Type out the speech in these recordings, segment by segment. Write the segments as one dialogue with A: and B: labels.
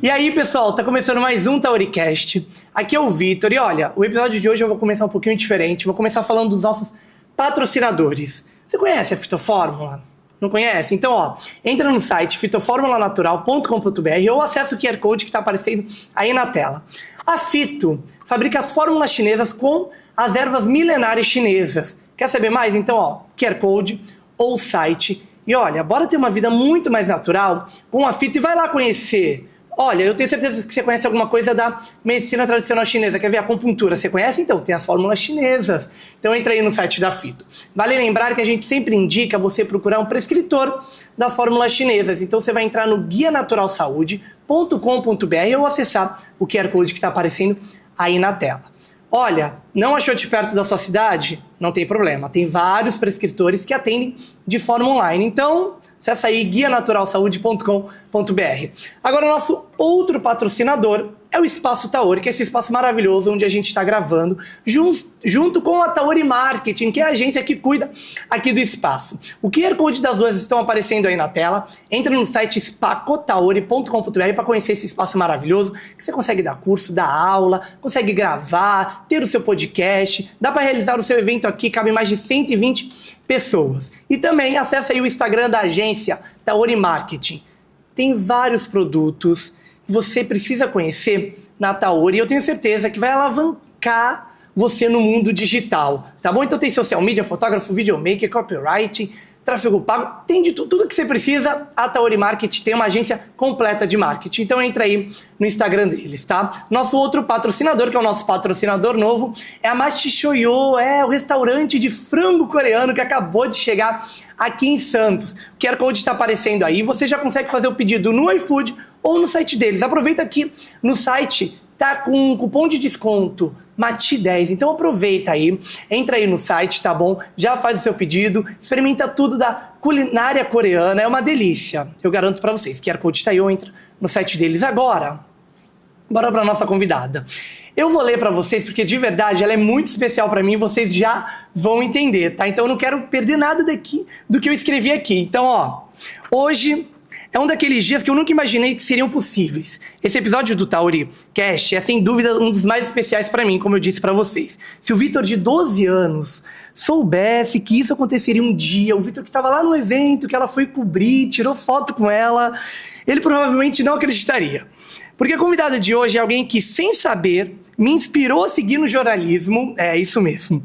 A: E aí, pessoal, tá começando mais um Tauricast. Aqui é o Vitor e olha, o episódio de hoje eu vou começar um pouquinho diferente. Vou começar falando dos nossos patrocinadores. Você conhece a Fitofórmula? Não conhece? Então, ó, entra no site fitoformulanatural.com.br ou acessa o QR Code que tá aparecendo aí na tela. A Fito fabrica as fórmulas chinesas com as ervas milenares chinesas. Quer saber mais? Então, ó, QR Code ou site. E olha, bora ter uma vida muito mais natural com a Fito e vai lá conhecer. Olha, eu tenho certeza que você conhece alguma coisa da medicina tradicional chinesa. Quer ver a acupuntura? Você conhece? Então, tem as fórmulas chinesas. Então, entra aí no site da Fito. Vale lembrar que a gente sempre indica você procurar um prescritor das fórmulas chinesas. Então, você vai entrar no guianaturalsaude.com.br ou acessar o QR Code que está aparecendo aí na tela. Olha, não achou de perto da sua cidade? Não tem problema. Tem vários prescritores que atendem de forma online. Então, acessa aí guianaturalsaude.com.br. Agora, o nosso outro patrocinador é o Espaço Taori, que é esse espaço maravilhoso onde a gente está gravando, junto com a Taori Marketing, que é a agência que cuida aqui do espaço. O QR Code das duas estão aparecendo aí na tela. Entra no site spacotaori.com.br para conhecer esse espaço maravilhoso, que você consegue dar curso, dar aula, consegue gravar, ter o seu podcast, dá para realizar o seu evento aqui, cabe mais de 120 pessoas. E também acessa aí o Instagram da agência Taori Marketing. Tem vários produtos que você precisa conhecer na Taori e eu tenho certeza que vai alavancar você no mundo digital, tá bom? Então tem social media, fotógrafo, videomaker, copywriting, tráfego pago, tem de tudo que você precisa. A Taori Marketing tem uma agência completa de marketing, então entra aí no Instagram deles, tá? Nosso outro patrocinador, que é o nosso patrocinador novo, é a Machi Shoyo, é o restaurante de frango coreano que acabou de chegar aqui em Santos. O QR Code está aparecendo aí, você já consegue fazer o pedido no iFood ou no site deles. Aproveita aqui no site, tá com um cupom de desconto MATI10, então aproveita aí, entra aí no site, tá bom? Já faz o seu pedido, experimenta tudo da culinária coreana, é uma delícia, eu garanto pra vocês. QR Code tá aí, ou entra no site deles agora. Bora pra nossa convidada. Eu vou ler pra vocês porque de verdade ela é muito especial pra mim e vocês já vão entender, tá? Então eu não quero perder nada daqui do que eu escrevi aqui. Então, ó, hoje é um daqueles dias que eu nunca imaginei que seriam possíveis. Esse episódio do Taori Cast é, sem dúvida, um dos mais especiais pra mim, como eu disse pra vocês. Se o Vitor, de 12 anos, soubesse que isso aconteceria um dia, o Vitor que estava lá no evento, que ela foi cobrir, tirou foto com ela, ele provavelmente não acreditaria. Porque a convidada de hoje é alguém que, sem saber, me inspirou a seguir no jornalismo, é isso mesmo.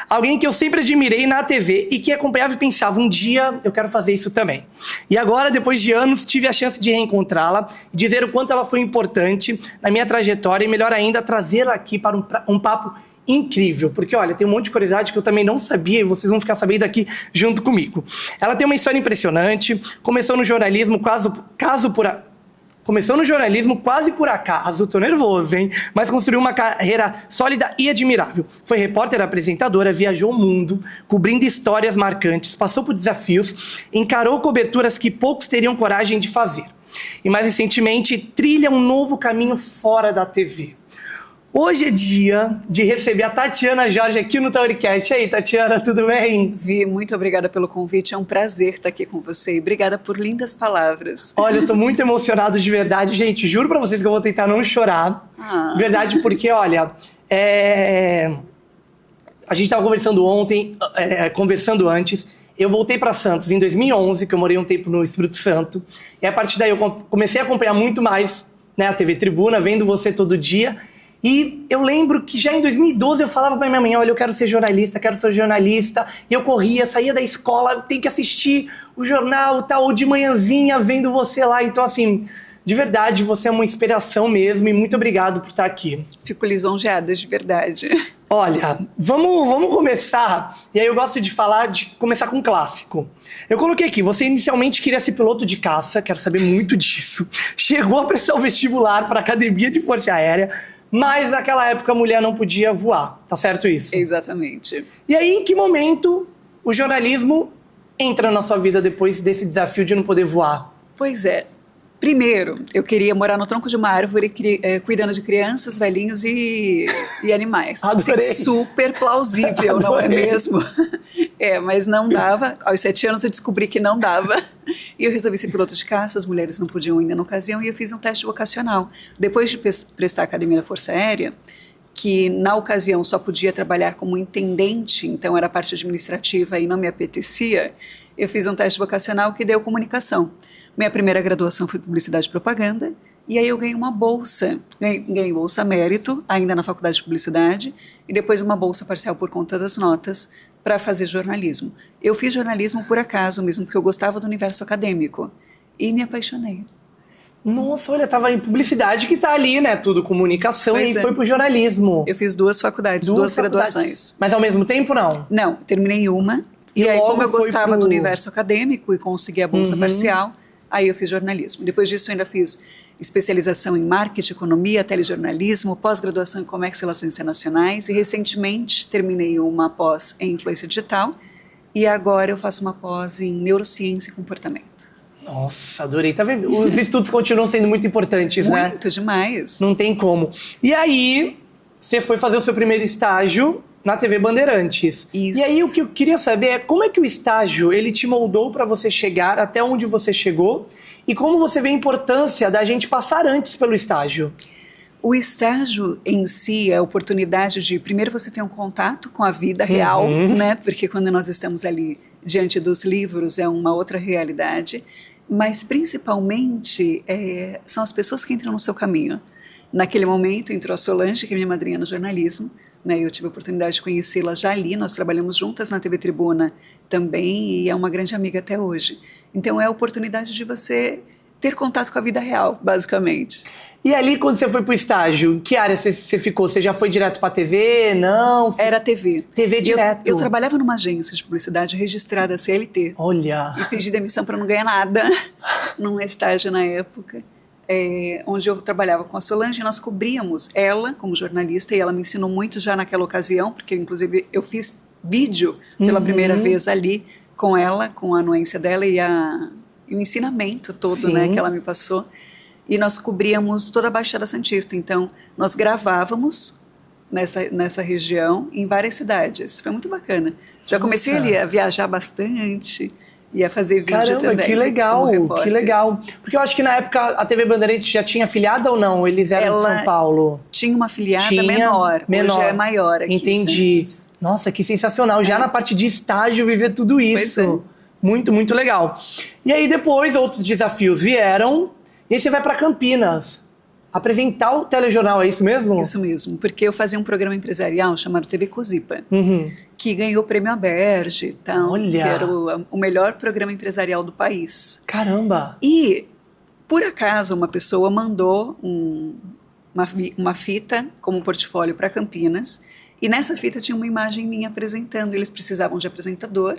A: Alguém que eu sempre admirei na TV e que acompanhava e pensava, um dia eu quero fazer isso também. E agora, depois de anos, tive a chance de reencontrá-la e dizer o quanto ela foi importante na minha trajetória e, melhor ainda, trazê-la aqui para um papo incrível. Porque, olha, tem um monte de curiosidade que eu também não sabia e vocês vão ficar sabendo aqui junto comigo. Ela tem uma história impressionante, começou no jornalismo Começou no jornalismo quase por acaso, tô nervoso, hein? Mas construiu uma carreira sólida e admirável. Foi repórter, apresentadora, viajou o mundo, cobrindo histórias marcantes, passou por desafios, encarou coberturas que poucos teriam coragem de fazer. E mais recentemente, trilha um novo caminho fora da TV. Hoje é dia de receber a Tatiana Jorge aqui no Tauricast. E aí, Tatiana, tudo bem?
B: Vi, muito obrigada pelo convite, é um prazer estar aqui com você e obrigada por lindas palavras.
A: Olha, eu tô muito emocionado de verdade, gente, juro pra vocês que eu vou tentar não chorar. Verdade, porque, olha, a gente tava conversando ontem, conversando antes, eu voltei pra Santos em 2011, que eu morei um tempo no Espírito Santo, e a partir daí eu comecei a acompanhar muito mais, né, a TV Tribuna, vendo você todo dia. E eu lembro que já em 2012 eu falava pra minha mãe, olha, eu quero ser jornalista, e eu corria, saía da escola, tem que assistir o jornal, tal, de manhãzinha, vendo você lá. Então, assim, de verdade, você é uma inspiração mesmo e muito obrigado por estar aqui.
B: Fico lisonjeada, de verdade.
A: Olha, vamos começar, e aí eu gosto de começar com um clássico. Eu coloquei aqui, você inicialmente queria ser piloto de caça, quero saber muito disso. Chegou a prestar o vestibular para Academia de Força Aérea, mas naquela época a mulher não podia voar, tá certo isso?
B: Exatamente.
A: E aí, em que momento o jornalismo entra na sua vida depois desse desafio de não poder voar?
B: Pois é. Primeiro, eu queria morar no tronco de uma árvore, cuidando de crianças, velhinhos e animais.
A: Adorei.
B: Assim, super plausível, não é mesmo? Mas não dava. Aos 7 anos eu descobri que não dava. E eu resolvi ser piloto de caça, as mulheres não podiam ainda na ocasião, e eu fiz um teste vocacional. Depois de prestar a Academia da Força Aérea, que na ocasião só podia trabalhar como intendente, então era a parte administrativa e não me apetecia, eu fiz um teste vocacional que deu comunicação. Minha primeira graduação foi Publicidade e Propaganda, e aí eu ganhei uma bolsa, ganhei bolsa mérito, ainda na Faculdade de Publicidade, e depois uma bolsa parcial por conta das notas, para fazer jornalismo. Eu fiz jornalismo por acaso mesmo, porque eu gostava do universo acadêmico, e me apaixonei.
A: Nossa, olha, tava em publicidade que tá ali, né? Tudo comunicação,
B: Pois
A: e
B: é.
A: foi pro jornalismo.
B: Eu fiz duas faculdades, duas graduações.
A: Mas ao mesmo tempo, não?
B: Não, terminei uma, e aí
A: logo
B: como eu
A: foi
B: gostava
A: pro-
B: do universo acadêmico e consegui a bolsa parcial, aí eu fiz jornalismo. Depois disso eu ainda fiz especialização em marketing, economia, telejornalismo, pós-graduação em comércio e relações internacionais, e recentemente terminei uma pós em influência digital, e agora eu faço uma pós em neurociência e comportamento.
A: Nossa, adorei. Tá vendo? Os estudos continuam sendo muito importantes, né?
B: Muito demais.
A: Não tem como. E aí, você foi fazer o seu primeiro estágio na TV Bandeirantes.
B: Isso.
A: E aí, o que eu queria saber é como é que o estágio, ele te moldou para você chegar até onde você chegou e como você vê a importância da gente passar antes pelo estágio.
B: O estágio em si é a oportunidade de, primeiro, você ter um contato com a vida real, né? Porque quando nós estamos ali diante dos livros é uma outra realidade, mas principalmente são as pessoas que entram no seu caminho. Naquele momento entrou a Solange, que é minha madrinha no jornalismo, né? Eu tive a oportunidade de conhecê-la já ali, nós trabalhamos juntas na TV Tribuna também e é uma grande amiga até hoje. Então é a oportunidade de você ter contato com a vida real, basicamente.
A: E ali, quando você foi pro estágio, em que área você ficou? Você já foi direto pra TV? Não?
B: Era TV.
A: TV direto?
B: Eu trabalhava numa agência de publicidade registrada CLT.
A: Olha.
B: E pedi demissão para não ganhar nada num estágio na época, onde eu trabalhava com a Solange, e nós cobríamos ela como jornalista, e ela me ensinou muito já naquela ocasião, porque inclusive eu fiz vídeo pela primeira vez ali com ela, com a anuência dela e o ensinamento todo, né, que ela me passou. E nós cobríamos toda a Baixada Santista, então nós gravávamos nessa região em várias cidades. Foi muito bacana. Já comecei ali a viajar bastante e a fazer vídeo.
A: Caramba,
B: também.
A: que legal,
B: como repórter.
A: que legal. Porque eu acho que na época a TV Bandeirantes já tinha afiliada ou não? Eles eram de São Paulo?
B: Tinha uma afiliada
A: Tinha
B: menor, hoje é maior aqui.
A: Entendi.
B: Sempre.
A: Nossa, que sensacional. Já na parte de estágio, viver tudo isso.
B: Pois é.
A: Muito, muito legal. E aí depois outros desafios vieram e aí você vai para Campinas. Apresentar o telejornal, é isso mesmo?
B: Isso mesmo, porque eu fazia um programa empresarial chamado TV Cozipa,
A: Uhum.
B: que ganhou o prêmio Aberge e tal,
A: Olha!
B: que era o melhor programa empresarial do país.
A: Caramba!
B: E, por acaso, uma pessoa mandou uma fita como portfólio para Campinas, e nessa fita tinha uma imagem minha apresentando. Eles precisavam de apresentador,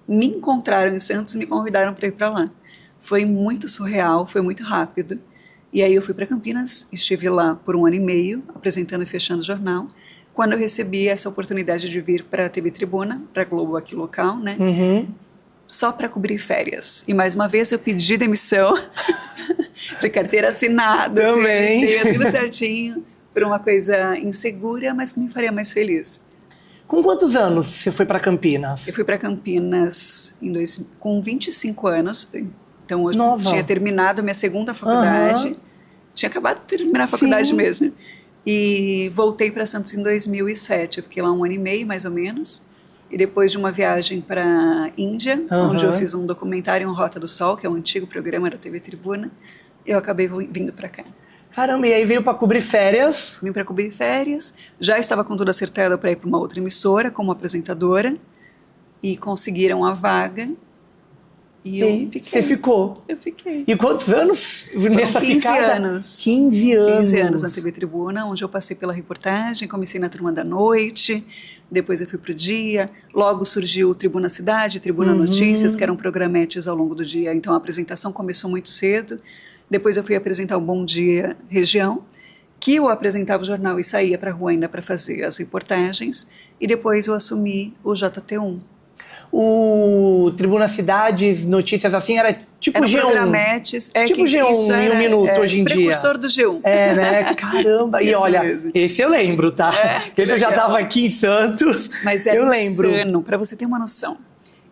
B: me encontraram em Santos e me convidaram para ir para lá. Foi muito surreal, foi muito rápido. E aí eu fui para Campinas, estive lá por 1 ano e meio, apresentando e fechando o jornal, quando eu recebi essa oportunidade de vir para a TV Tribuna, para a Globo aqui local, né?
A: Uhum.
B: Só para cobrir férias. E mais uma vez eu pedi demissão de carteira assinada,
A: Também.
B: CLT, tudo certinho, por uma coisa insegura, mas que me faria mais feliz.
A: Com quantos anos você foi para Campinas?
B: Eu fui para Campinas com 25 anos, então eu
A: Nova.
B: tinha terminado minha segunda faculdade, tinha acabado de terminar a faculdade
A: Sim.
B: mesmo, e voltei para Santos em 2007, eu fiquei lá 1 ano e meio, mais ou menos, e depois de uma viagem para a Índia, onde eu fiz um documentário, um Rota do Sol, que é um antigo programa da TV Tribuna, eu acabei vindo para cá.
A: Caramba, e aí veio para cobrir férias?
B: Vim para cobrir férias, já estava com tudo acertado para ir para uma outra emissora como apresentadora, e conseguiram a vaga, e eu fiquei.
A: Você ficou?
B: Eu fiquei.
A: E quantos anos nessa
B: 15
A: ficada?
B: anos.
A: 15 anos.
B: 15 anos na TV Tribuna, onde eu passei pela reportagem, comecei na Turma da Noite, depois eu fui para o Dia, logo surgiu o Tribuna Cidade, Tribuna Notícias, que eram programetes ao longo do dia, então a apresentação começou muito cedo, depois eu fui apresentar o Bom Dia Região, que eu apresentava o jornal e saía para a rua ainda para fazer as reportagens, e depois eu assumi o JT1.
A: O Tribuna Cidades, notícias assim, era tipo
B: Eram
A: G1.
B: programetes.
A: Tipo G1 em um minuto hoje em dia.
B: Precursor do G1.
A: É, né? Caramba. E
B: Isso
A: olha,
B: mesmo.
A: esse eu lembro, tá?
B: que
A: Esse eu já
B: legal.
A: tava aqui em Santos.
B: Mas era
A: eu lembro.
B: insano, para você ter uma noção.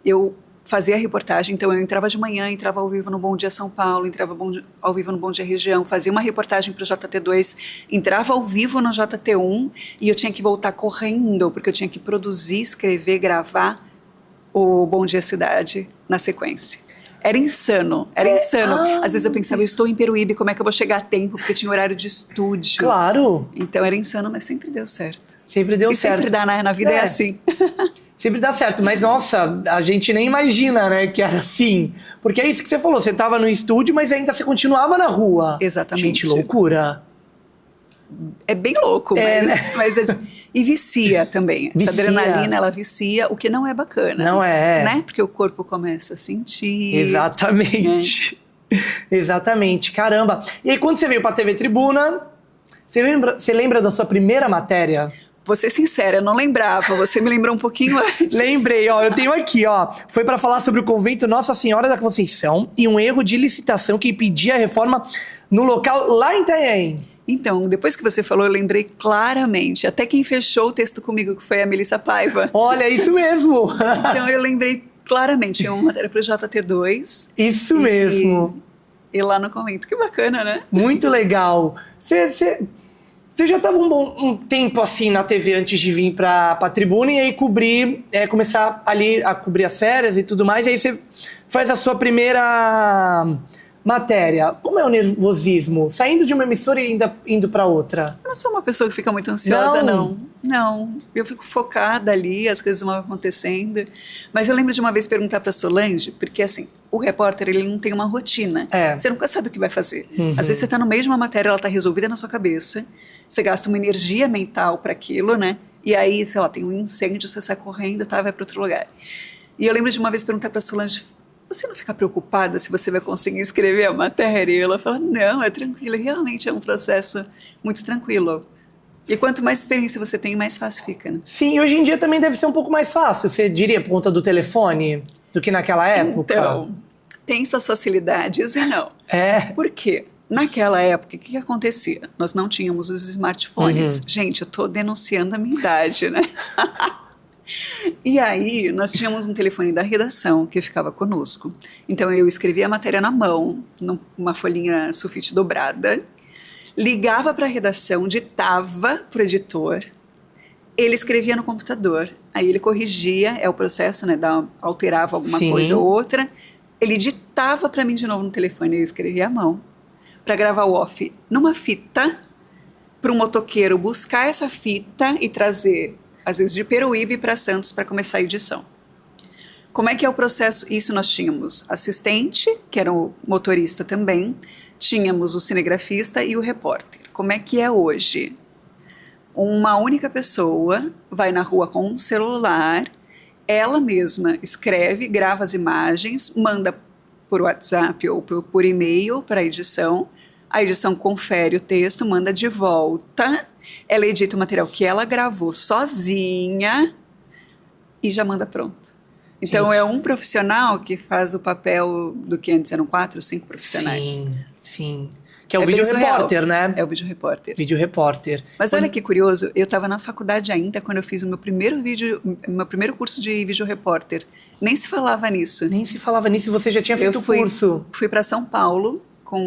B: Eu fazia a reportagem, então eu entrava de manhã, entrava ao vivo no Bom Dia São Paulo, entrava ao vivo no Bom Dia Região, fazia uma reportagem para o JT2, entrava ao vivo no JT1 e eu tinha que voltar correndo, porque eu tinha que produzir, escrever, gravar o Bom Dia Cidade na sequência. Era insano, era insano. Às vezes eu pensava, eu estou em Peruíbe, como é que eu vou chegar a tempo? Porque tinha horário de estúdio.
A: Claro.
B: Então era insano, mas sempre deu certo.
A: Sempre deu certo.
B: E sempre dá, né? Na vida é assim.
A: Sempre dá certo, mas nossa, a gente nem imagina, né, que era assim. Porque é isso que você falou, você tava no estúdio, mas ainda você continuava na rua.
B: Exatamente.
A: Gente, loucura.
B: É bem louco, mas e vicia também. Essa adrenalina, ela vicia, o que não é bacana.
A: Não é.
B: Né? Porque o corpo começa a sentir.
A: Exatamente. Né? Exatamente, caramba. E aí, quando você veio pra TV Tribuna, você lembra da sua primeira matéria?
B: Vou ser sincera, eu não lembrava. Você me lembrou um pouquinho antes.
A: Lembrei, ó. Eu tenho aqui, ó. Foi pra falar sobre o convento Nossa Senhora da Conceição e um erro de licitação que impedia a reforma no local lá em Itanhaém.
B: Então, depois que você falou, eu lembrei claramente. Até quem fechou o texto comigo, que foi a Melissa Paiva.
A: Olha, isso mesmo.
B: Então, eu lembrei claramente. Tinha uma matéria pro JT2.
A: Isso mesmo.
B: E lá no convento. Que bacana, né?
A: Muito legal. Você já estava um tempo assim na TV antes de vir pra Tribuna e aí começar ali a cobrir as férias e tudo mais. E aí você faz a sua primeira matéria. Como é o nervosismo? Saindo de uma emissora e ainda indo pra outra?
B: Eu não sou uma pessoa que fica muito ansiosa, não. Eu fico focada ali, as coisas vão acontecendo. Mas eu lembro de uma vez perguntar pra Solange, porque assim, o repórter, ele não tem uma rotina. Você nunca sabe o que vai fazer. Às vezes você tá no meio de uma matéria, ela tá resolvida na sua cabeça, você gasta uma energia mental para aquilo, né? E aí, sei lá, tem um incêndio, você sai correndo, vai para outro lugar. E eu lembro de uma vez perguntar para Solange, você não fica preocupada se você vai conseguir escrever a matéria? E ela fala, não, é tranquilo. E realmente é um processo muito tranquilo. E quanto mais experiência você tem, mais fácil fica, né?
A: Sim, hoje em dia também deve ser um pouco mais fácil, você diria, por conta do telefone, do que naquela época?
B: Então, tem suas facilidades e não. Por quê? Naquela época, o que acontecia? Nós não tínhamos os smartphones. Gente, eu tô denunciando a minha idade, né? E aí, nós tínhamos um telefone da redação que ficava conosco. Então, eu escrevia a matéria na mão, numa folhinha sulfite dobrada, ligava para a redação, ditava para o editor, ele escrevia no computador, aí ele corrigia, é o processo, né, alterava alguma coisa ou outra, ele ditava para mim de novo no telefone, eu escrevia à mão, para gravar o off numa fita, para um motoqueiro buscar essa fita e trazer, às vezes de Peruíbe para Santos, para começar a edição. Como é que é o processo? Isso nós tínhamos assistente, que era o motorista também, tínhamos o cinegrafista e o repórter. Como é que é hoje? Uma única pessoa vai na rua com um celular, ela mesma escreve, grava as imagens, manda por WhatsApp ou por e-mail para a edição confere o texto, manda de volta, ela edita o material que ela gravou sozinha e já manda pronto. Então, é um profissional que faz o papel do que antes eram 4, 5 profissionais.
A: Sim. Que é o vídeo repórter, né?
B: É o vídeo repórter.
A: Vídeo repórter.
B: Mas olha que curioso, eu estava na faculdade ainda quando eu fiz o meu primeiro curso de vídeo repórter. Nem se falava nisso.
A: Nem se falava nisso e você já tinha feito o curso.
B: Fui para São Paulo com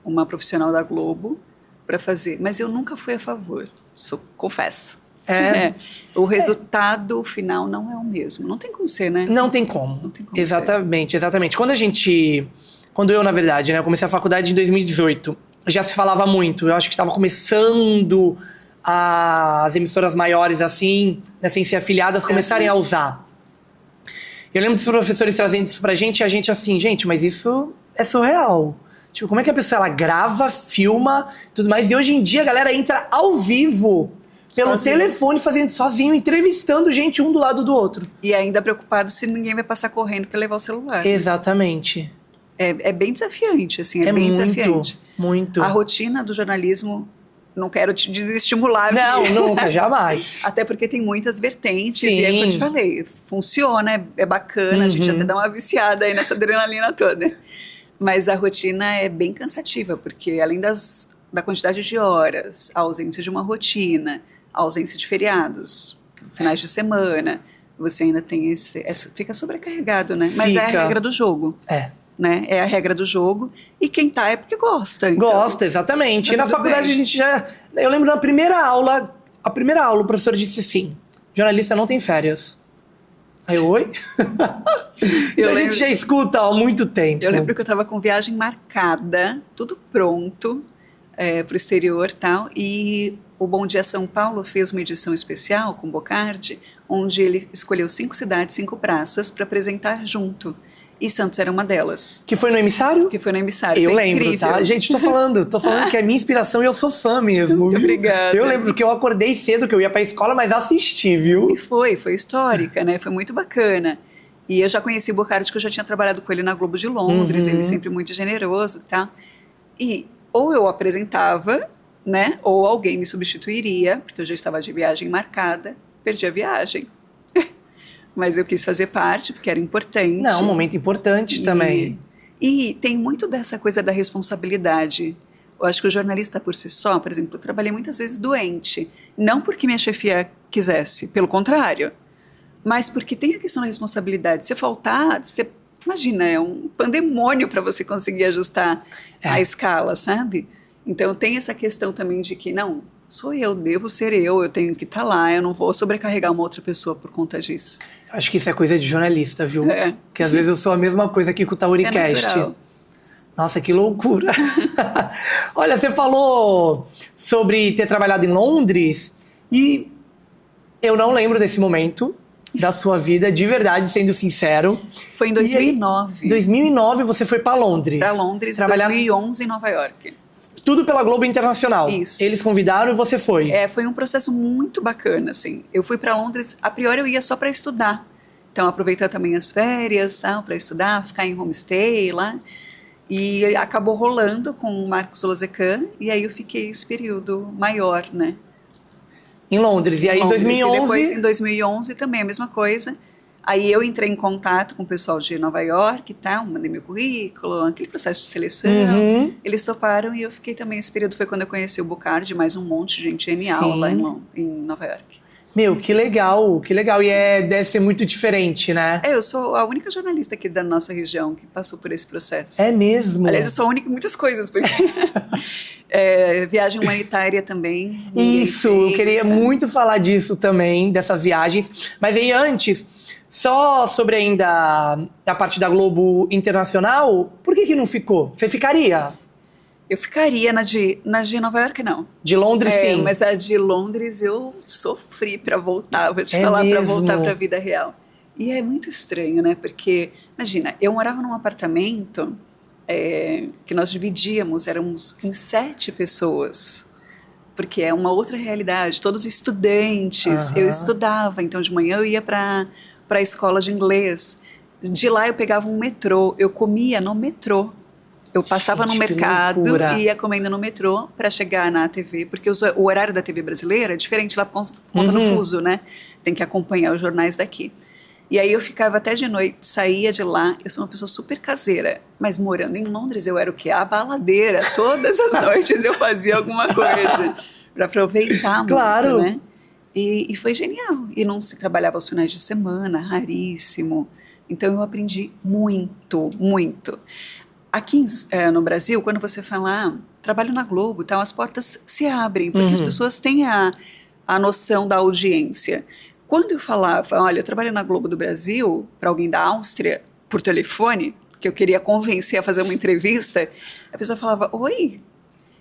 B: uma profissional da Globo para fazer, mas eu nunca fui a favor, confesso. O resultado final não é o mesmo. Não tem como ser, né?
A: Não tem como. Exatamente. Quando eu, na verdade, né, eu comecei a faculdade em 2018, já se falava muito. Eu acho que estava começando as emissoras maiores, assim, né, sem ser afiliadas, começarem a usar. Eu lembro dos professores trazendo isso pra gente, e a gente assim, gente, mas isso é surreal. Tipo, como é que a pessoa, ela grava, filma, tudo mais, e hoje em dia a galera entra ao vivo pelo telefone, fazendo sozinho, entrevistando gente um do lado do outro.
B: E ainda preocupado se ninguém vai passar correndo pra levar o celular.
A: Exatamente.
B: É bem desafiante, assim, é bem desafiante.
A: Muito.
B: A rotina do jornalismo, não quero te desestimular.
A: Não, nunca, jamais.
B: Até porque tem muitas vertentes, e é o que eu te falei, funciona, é bacana, a gente até dá uma viciada aí nessa adrenalina toda. Mas a rotina é bem cansativa, porque além da quantidade de horas, a ausência de uma rotina, a ausência de feriados, finais de semana, você ainda tem fica sobrecarregado, né? Mas é a
A: Fica.
B: regra do jogo. Né? É a regra do jogo. E quem tá é porque gosta. Então,
A: Gosta, exatamente.
B: tá
A: E na
B: tudo
A: faculdade
B: bem.
A: a gente já... Eu lembro na primeira aula, o professor disse assim, jornalista não tem férias. Aí eu, oi? E a gente já escuta há muito tempo.
B: Eu lembro que eu tava com viagem marcada, tudo pronto pro exterior e tal, e o Bom Dia São Paulo fez uma edição especial com o Bocardi, onde ele escolheu 5 cidades, 5 praças para apresentar junto. E Santos era uma delas.
A: Que foi no emissário?
B: Que foi no emissário.
A: Eu
B: foi
A: lembro,
B: incrível.
A: tá? Gente, tô falando que é minha inspiração e eu sou fã mesmo.
B: Muito
A: viu?
B: obrigada.
A: Eu lembro que eu acordei cedo, que eu ia pra escola, mas assisti, viu?
B: E foi histórica, né? Foi muito bacana. E eu já conheci o Bocardi, que eu já tinha trabalhado com ele na Globo de Londres, ele sempre muito generoso e tal. E ou eu apresentava, né? Ou alguém me substituiria, porque eu já estava de viagem marcada, perdi a viagem. Mas eu quis fazer parte, porque era importante.
A: Não, um momento importante também.
B: E tem muito dessa coisa da responsabilidade. Eu acho que o jornalista por si só, por exemplo, eu trabalhei muitas vezes doente. Não porque minha chefia quisesse, pelo contrário. Mas porque tem a questão da responsabilidade. Se faltar, imagina, é um pandemônio para você conseguir ajustar a escala, sabe? Então tem essa questão também de que, não, sou eu, devo ser eu tenho que estar lá, eu não vou sobrecarregar uma outra pessoa por conta disso.
A: Acho que isso é coisa de jornalista, viu? Porque às vezes eu sou a mesma coisa aqui com o Tauricast.
B: natural.
A: Nossa, que loucura. Olha, você falou sobre ter trabalhado em Londres e eu não lembro desse momento da sua vida, de verdade, sendo sincero.
B: Foi em 2009.
A: Em 2009 você foi para Londres.
B: Para Londres, em 2011 em Nova York.
A: Tudo pela Globo Internacional.
B: Isso.
A: Eles convidaram e você foi.
B: Foi um processo muito bacana, assim. Eu fui para Londres, a priori eu ia só para estudar. Então, aproveitar também as férias, para estudar, ficar em homestay lá. E acabou rolando com o Marcos Lozecan, e aí eu fiquei esse período maior, né?
A: Em Londres. E aí, em 2011...
B: E depois, em 2011, também a mesma coisa. Aí eu entrei em contato com o pessoal de Nova York e tal, mandei meu currículo, aquele processo de seleção. Eles toparam e eu fiquei também, esse período foi quando eu conheci o Bocardi, mais um monte de gente genial lá em Nova York.
A: Meu, que legal, que legal. E deve ser muito diferente, né?
B: Eu sou a única jornalista aqui da nossa região que passou por esse processo.
A: É mesmo?
B: Aliás, eu sou a única em muitas coisas, porque viagem humanitária também.
A: Isso, eu queria muito falar disso também, dessas viagens. Mas aí antes, só sobre ainda a parte da Globo Internacional, por que não ficou? Você ficaria?
B: Eu ficaria na de Nova York, não.
A: De Londres, sim.
B: Mas a de Londres eu sofri para voltar, vou te falar, para voltar para a vida real. E é muito estranho, né? Porque, imagina, eu morava num apartamento que nós dividíamos, éramos em 7 pessoas. Porque é uma outra realidade, todos estudantes. Eu estudava, então de manhã eu ia para a escola de inglês. De lá eu pegava um metrô, eu comia no metrô. Eu passava no mercado e ia comendo no metrô para chegar na TV, porque o horário da TV brasileira é diferente lá por conta do fuso, né? Tem que acompanhar os jornais daqui. E aí eu ficava até de noite, saía de lá, eu sou uma pessoa super caseira, mas morando em Londres eu era o quê? A baladeira. Todas as noites eu fazia alguma coisa para aproveitar muito, né? E foi genial. E não se trabalhava aos finais de semana, raríssimo. Então eu aprendi muito, muito. Aqui no Brasil, quando você fala, trabalho na Globo, tal, as portas se abrem, porque as pessoas têm a noção da audiência. Quando eu falava, olha, eu trabalho na Globo do Brasil, para alguém da Áustria, por telefone, que eu queria convencer a fazer uma entrevista, a pessoa falava, oi?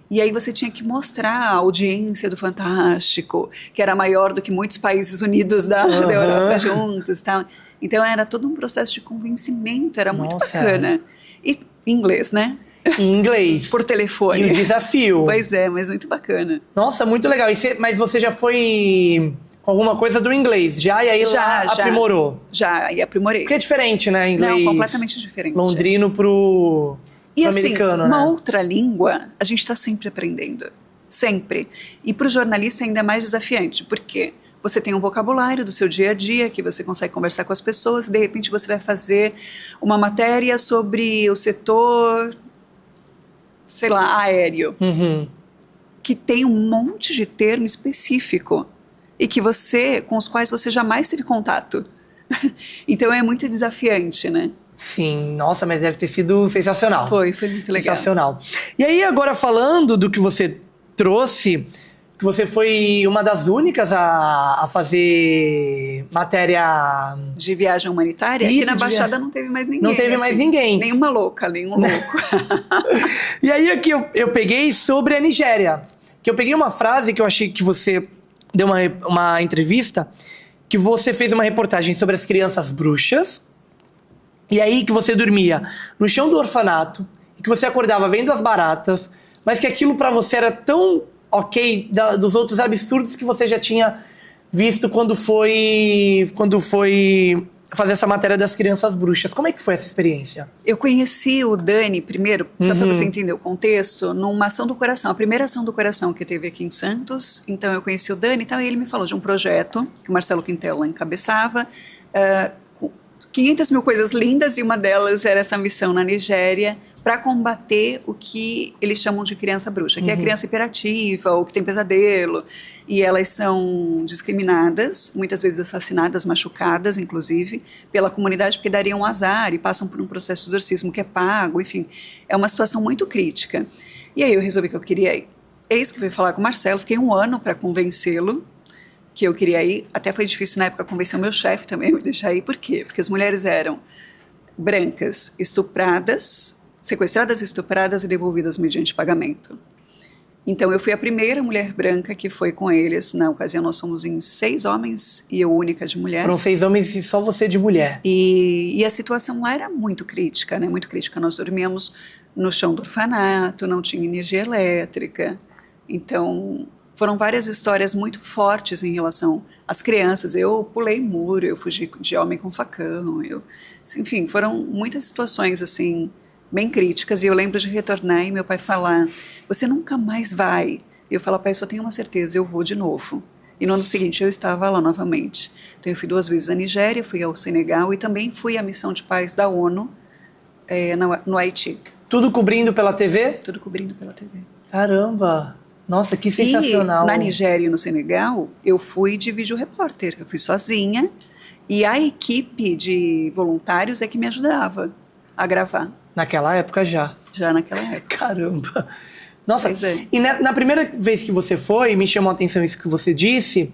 B: E aí você tinha que mostrar a audiência do Fantástico, que era maior do que muitos países unidos da Europa juntos, tal. Então era todo um processo de convencimento, era muito bacana. E inglês, né?
A: Em inglês.
B: Por telefone.
A: E o desafio.
B: Pois é, mas muito bacana.
A: Nossa, muito legal. Mas você já foi com alguma coisa do inglês? E aí já aprimorou?
B: Já, e aprimorei.
A: Porque é diferente, né? Inglês.
B: Não, completamente diferente.
A: Londrino pro americano,
B: uma
A: né?
B: outra língua, a gente está sempre aprendendo. Sempre. E para o jornalista é ainda mais desafiante. Por quê? Você tem um vocabulário do seu dia a dia, que você consegue conversar com as pessoas, e de repente você vai fazer uma matéria sobre o setor, sei lá, aéreo, que tem um monte de termo específico e que com os quais você jamais teve contato. Então é muito desafiante, né?
A: Sim, nossa, mas deve ter sido sensacional.
B: Foi muito legal.
A: Sensacional. E aí, agora falando do que você trouxe, que você foi uma das únicas a fazer matéria...
B: De viagem humanitária?
A: Isso,
B: aqui na
A: de
B: Baixada não teve mais ninguém.
A: Não teve mais ninguém.
B: Nenhuma louca, nenhum louco.
A: E aí aqui eu peguei sobre a Nigéria. Que eu peguei uma frase que eu achei que você deu uma entrevista, que você fez uma reportagem sobre as crianças bruxas, e aí que você dormia no chão do orfanato, e que você acordava vendo as baratas, mas que aquilo pra você era tão ok dos outros absurdos que você já tinha visto quando foi fazer essa matéria das crianças bruxas. Como é que foi essa experiência?
B: Eu conheci o Dani primeiro, só para você entender o contexto, numa ação do coração, a primeira ação do coração que teve aqui em Santos. Então eu conheci o Dani e ele me falou de um projeto que o Marcelo Quintela encabeçava, 500 mil coisas lindas, e uma delas era essa missão na Nigéria para combater o que eles chamam de criança bruxa, que é a criança hiperativa ou que tem pesadelo, e elas são discriminadas, muitas vezes assassinadas, machucadas, inclusive, pela comunidade, porque dariam um azar e passam por um processo de exorcismo que é pago, enfim, é uma situação muito crítica. E aí eu resolvi que eu queria ir. Eis que fui falar com o Marcelo, fiquei 1 ano para convencê-lo que eu queria ir, até foi difícil na época convencer o meu chefe também a me deixar ir. Por quê? Porque as mulheres eram brancas, estupradas, sequestradas, estupradas e devolvidas mediante pagamento. Então eu fui a primeira mulher branca que foi com eles. Na ocasião nós somos em 6 homens e eu única de mulher.
A: Foram 6 homens e só você de mulher.
B: E a situação lá era muito crítica, né? Muito crítica. Nós dormíamos no chão do orfanato, não tinha energia elétrica. Então foram várias histórias muito fortes em relação às crianças. Eu pulei muro, eu fugi de homem com facão, enfim, foram muitas situações assim bem críticas. E eu lembro de retornar e meu pai falar: você nunca mais vai. E eu falo: pai, só tenho uma certeza, eu vou de novo. E no ano seguinte eu estava lá novamente. Então eu fui 2 vezes à Nigéria, fui ao Senegal e também fui à missão de paz da ONU no Haiti.
A: Tudo cobrindo pela TV?
B: Tudo cobrindo pela TV.
A: Caramba! Nossa, que sensacional.
B: E na Nigéria e no Senegal, eu fui de vídeo repórter. Eu fui sozinha e a equipe de voluntários é que me ajudava a gravar.
A: Naquela época já?
B: Já naquela época.
A: Caramba! Nossa,
B: é.
A: E na primeira vez que você foi, me chamou a atenção isso que você disse,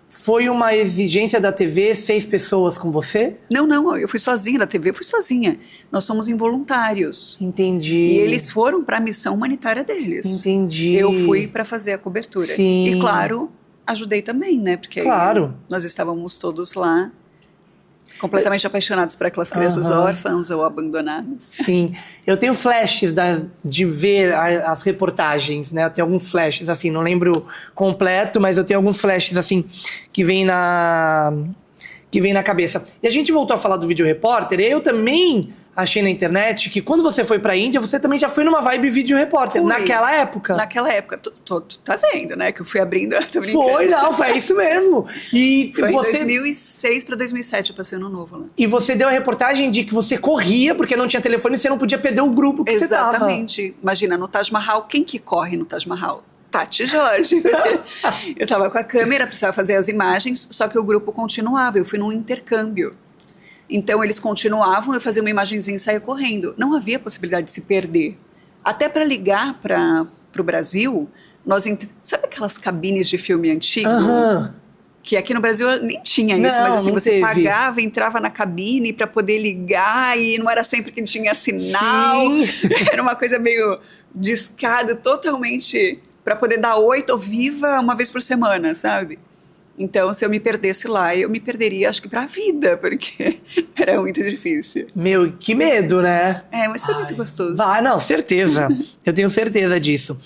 A: foi uma exigência da TV 6 pessoas com você?
B: Não, eu fui sozinha da TV, eu fui sozinha. Nós somos involuntários.
A: Entendi.
B: E eles foram para a missão humanitária deles.
A: Entendi.
B: Eu fui para fazer a cobertura.
A: Sim.
B: E claro, ajudei também, né? Porque
A: claro.
B: Nós estávamos todos lá, completamente apaixonados por aquelas crianças órfãs ou abandonadas.
A: Sim, eu tenho flashes de ver as reportagens, né? Eu tenho alguns flashes, assim, não lembro completo, mas eu tenho alguns flashes, assim, que vem na cabeça. E a gente voltou a falar do vídeo repórter, e eu também achei na internet que quando você foi pra Índia, você também já foi numa vibe vídeo repórter, naquela época.
B: Naquela época, tu tá vendo, né, que eu fui abrindo, tô brincando.
A: Foi isso mesmo. E
B: foi
A: você...
B: em 2006 pra 2007, eu passei no Novo lá.
A: E você deu a reportagem de que você corria, porque não tinha telefone e você não podia perder o grupo que você tava.
B: Exatamente. Imagina, no Taj Mahal, quem que corre no Taj Mahal? Tati Jorge. Eu tava com a câmera, precisava fazer as imagens, só que o grupo continuava, eu fui num intercâmbio. Então eles continuavam, eu fazia uma imagenzinha e saía correndo. Não havia possibilidade de se perder. Até para ligar para o Brasil, sabe aquelas cabines de filme antigo? Que aqui no Brasil nem tinha isso, mas assim, você pagava, entrava na cabine para poder ligar e não era sempre que tinha sinal. Era uma coisa meio discada, totalmente para poder dar 8 ou viva uma vez por semana, sabe? Então, se eu me perdesse lá, eu me perderia, acho que pra vida, porque era muito difícil.
A: Meu, que medo, né?
B: Mas foi muito gostoso.
A: Não, certeza. Eu tenho certeza disso.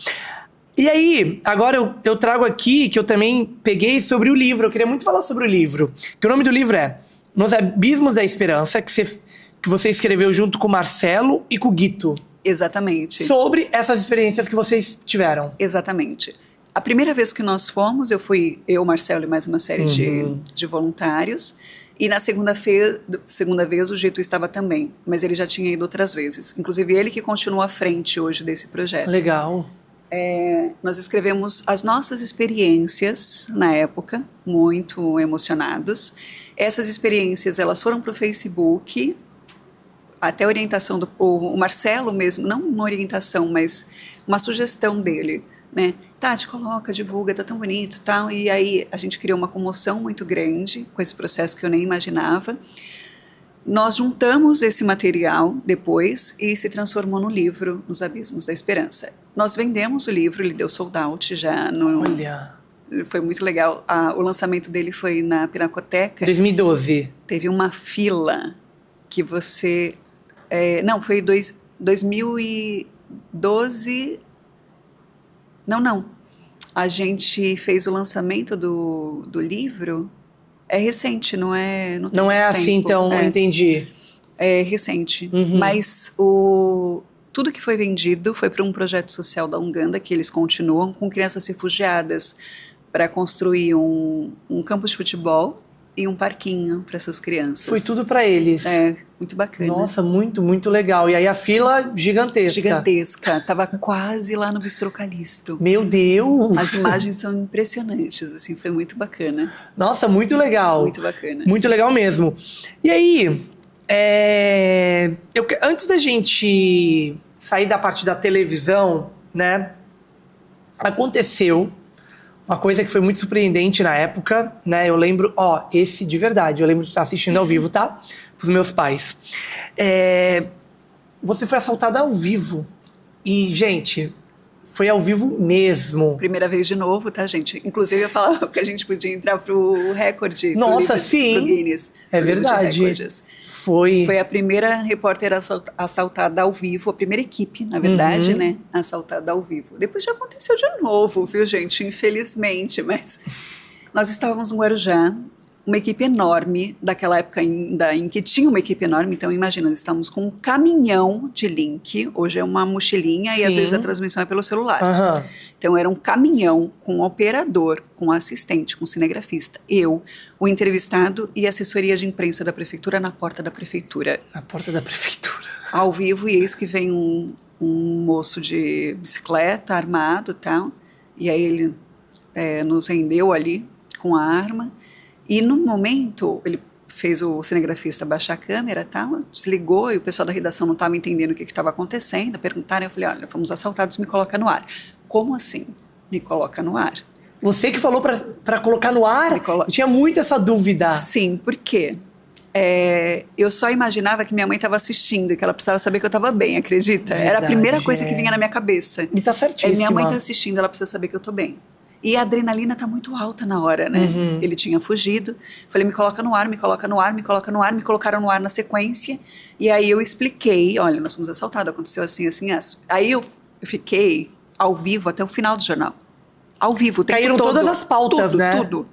A: E aí, agora eu trago aqui, que eu também peguei sobre o livro. Eu queria muito falar sobre o livro. Que o nome do livro é Nos Abismos da Esperança, que você escreveu junto com o Marcelo e com o Guito.
B: Exatamente.
A: Sobre essas experiências que vocês tiveram.
B: Exatamente. A primeira vez que nós fomos, eu, Marcelo e mais uma série de voluntários. E na segunda vez o Gito estava também, mas ele já tinha ido outras vezes. Inclusive ele que continua à frente hoje desse projeto.
A: Legal.
B: Nós escrevemos as nossas experiências na época, muito emocionados. Essas experiências, elas foram para o Facebook, até a orientação o Marcelo mesmo, não uma orientação, mas uma sugestão dele, né? Tati, coloca, divulga, tá tão bonito, tal. E aí a gente criou uma comoção muito grande com esse processo que eu nem imaginava. Nós juntamos esse material depois e se transformou no livro Nos Abismos da Esperança. Nós vendemos o livro, ele deu sold out já.
A: Olha!
B: Foi muito legal. O lançamento dele foi na Pinacoteca.
A: 2012.
B: Teve uma fila que você... não, foi 2012... Não. A gente fez o lançamento do livro... É recente, não é...
A: Não é assim, então, entendi.
B: É recente. Mas tudo que foi vendido foi para um projeto social da Uganda, que eles continuam com crianças refugiadas, para construir um campo de futebol e um parquinho para essas crianças.
A: Foi tudo para eles.
B: Muito bacana.
A: Nossa, muito, muito legal. E aí a fila gigantesca.
B: Gigantesca. Tava quase lá no Bistrô Calixto.
A: Meu Deus!
B: As imagens são impressionantes, assim, foi muito bacana.
A: Nossa, muito legal.
B: Muito bacana.
A: Muito legal mesmo. E aí, antes da gente sair da parte da televisão, né, aconteceu uma coisa que foi muito surpreendente na época, né? Eu lembro, esse de verdade, eu lembro de estar assistindo ao vivo, tá? Pros meus pais. Você foi assaltada ao vivo. E, gente, foi ao vivo mesmo.
B: Primeira vez de novo, tá, gente? Inclusive, eu falava que a gente podia entrar pro recorde.
A: Nossa, sim.
B: Pro Guinness.
A: É verdade. Foi
B: a primeira repórter assaltada ao vivo, a primeira equipe, na verdade, né? Assaltada ao vivo. Depois já aconteceu de novo, viu, gente? Infelizmente, mas... Nós estávamos no Guarujá, uma equipe enorme, daquela época ainda em que tinha uma equipe enorme, então imagina, nós estávamos com um caminhão de link, hoje é uma mochilinha e às vezes a transmissão é pelo celular. Então era um caminhão com um operador, com um assistente, com um cinegrafista, eu, o entrevistado e a assessoria de imprensa da prefeitura na porta da prefeitura.
A: Na porta da prefeitura.
B: Ao vivo, e eis que vem um moço de bicicleta, armado e tal, e aí ele nos rendeu ali com a arma. E no momento, ele fez o cinegrafista baixar a câmera, tal, desligou, e o pessoal da redação não estava entendendo o que estava acontecendo, perguntaram, eu falei, olha, fomos assaltados, me coloca no ar. Como assim? Me coloca no ar.
A: Você que falou para colocar no ar? Eu tinha muito essa dúvida.
B: Sim, por quê? Eu só imaginava que minha mãe estava assistindo, que ela precisava saber que eu estava bem, acredita?
A: Verdade,
B: era a primeira coisa que vinha na minha cabeça.
A: E tá certíssima.
B: Minha mãe está assistindo, ela precisa saber que eu estou bem. E a adrenalina tá muito alta na hora, né? Ele tinha fugido. Falei, me coloca no ar, me coloca no ar, me coloca no ar. Me colocaram no ar na sequência. E aí eu expliquei, olha, nós fomos assaltados, aconteceu assim, assim, assim. Aí eu fiquei ao vivo até o final do jornal. Ao vivo, o tempo
A: Caíram
B: todo.
A: Todas as pautas, né?
B: Tudo.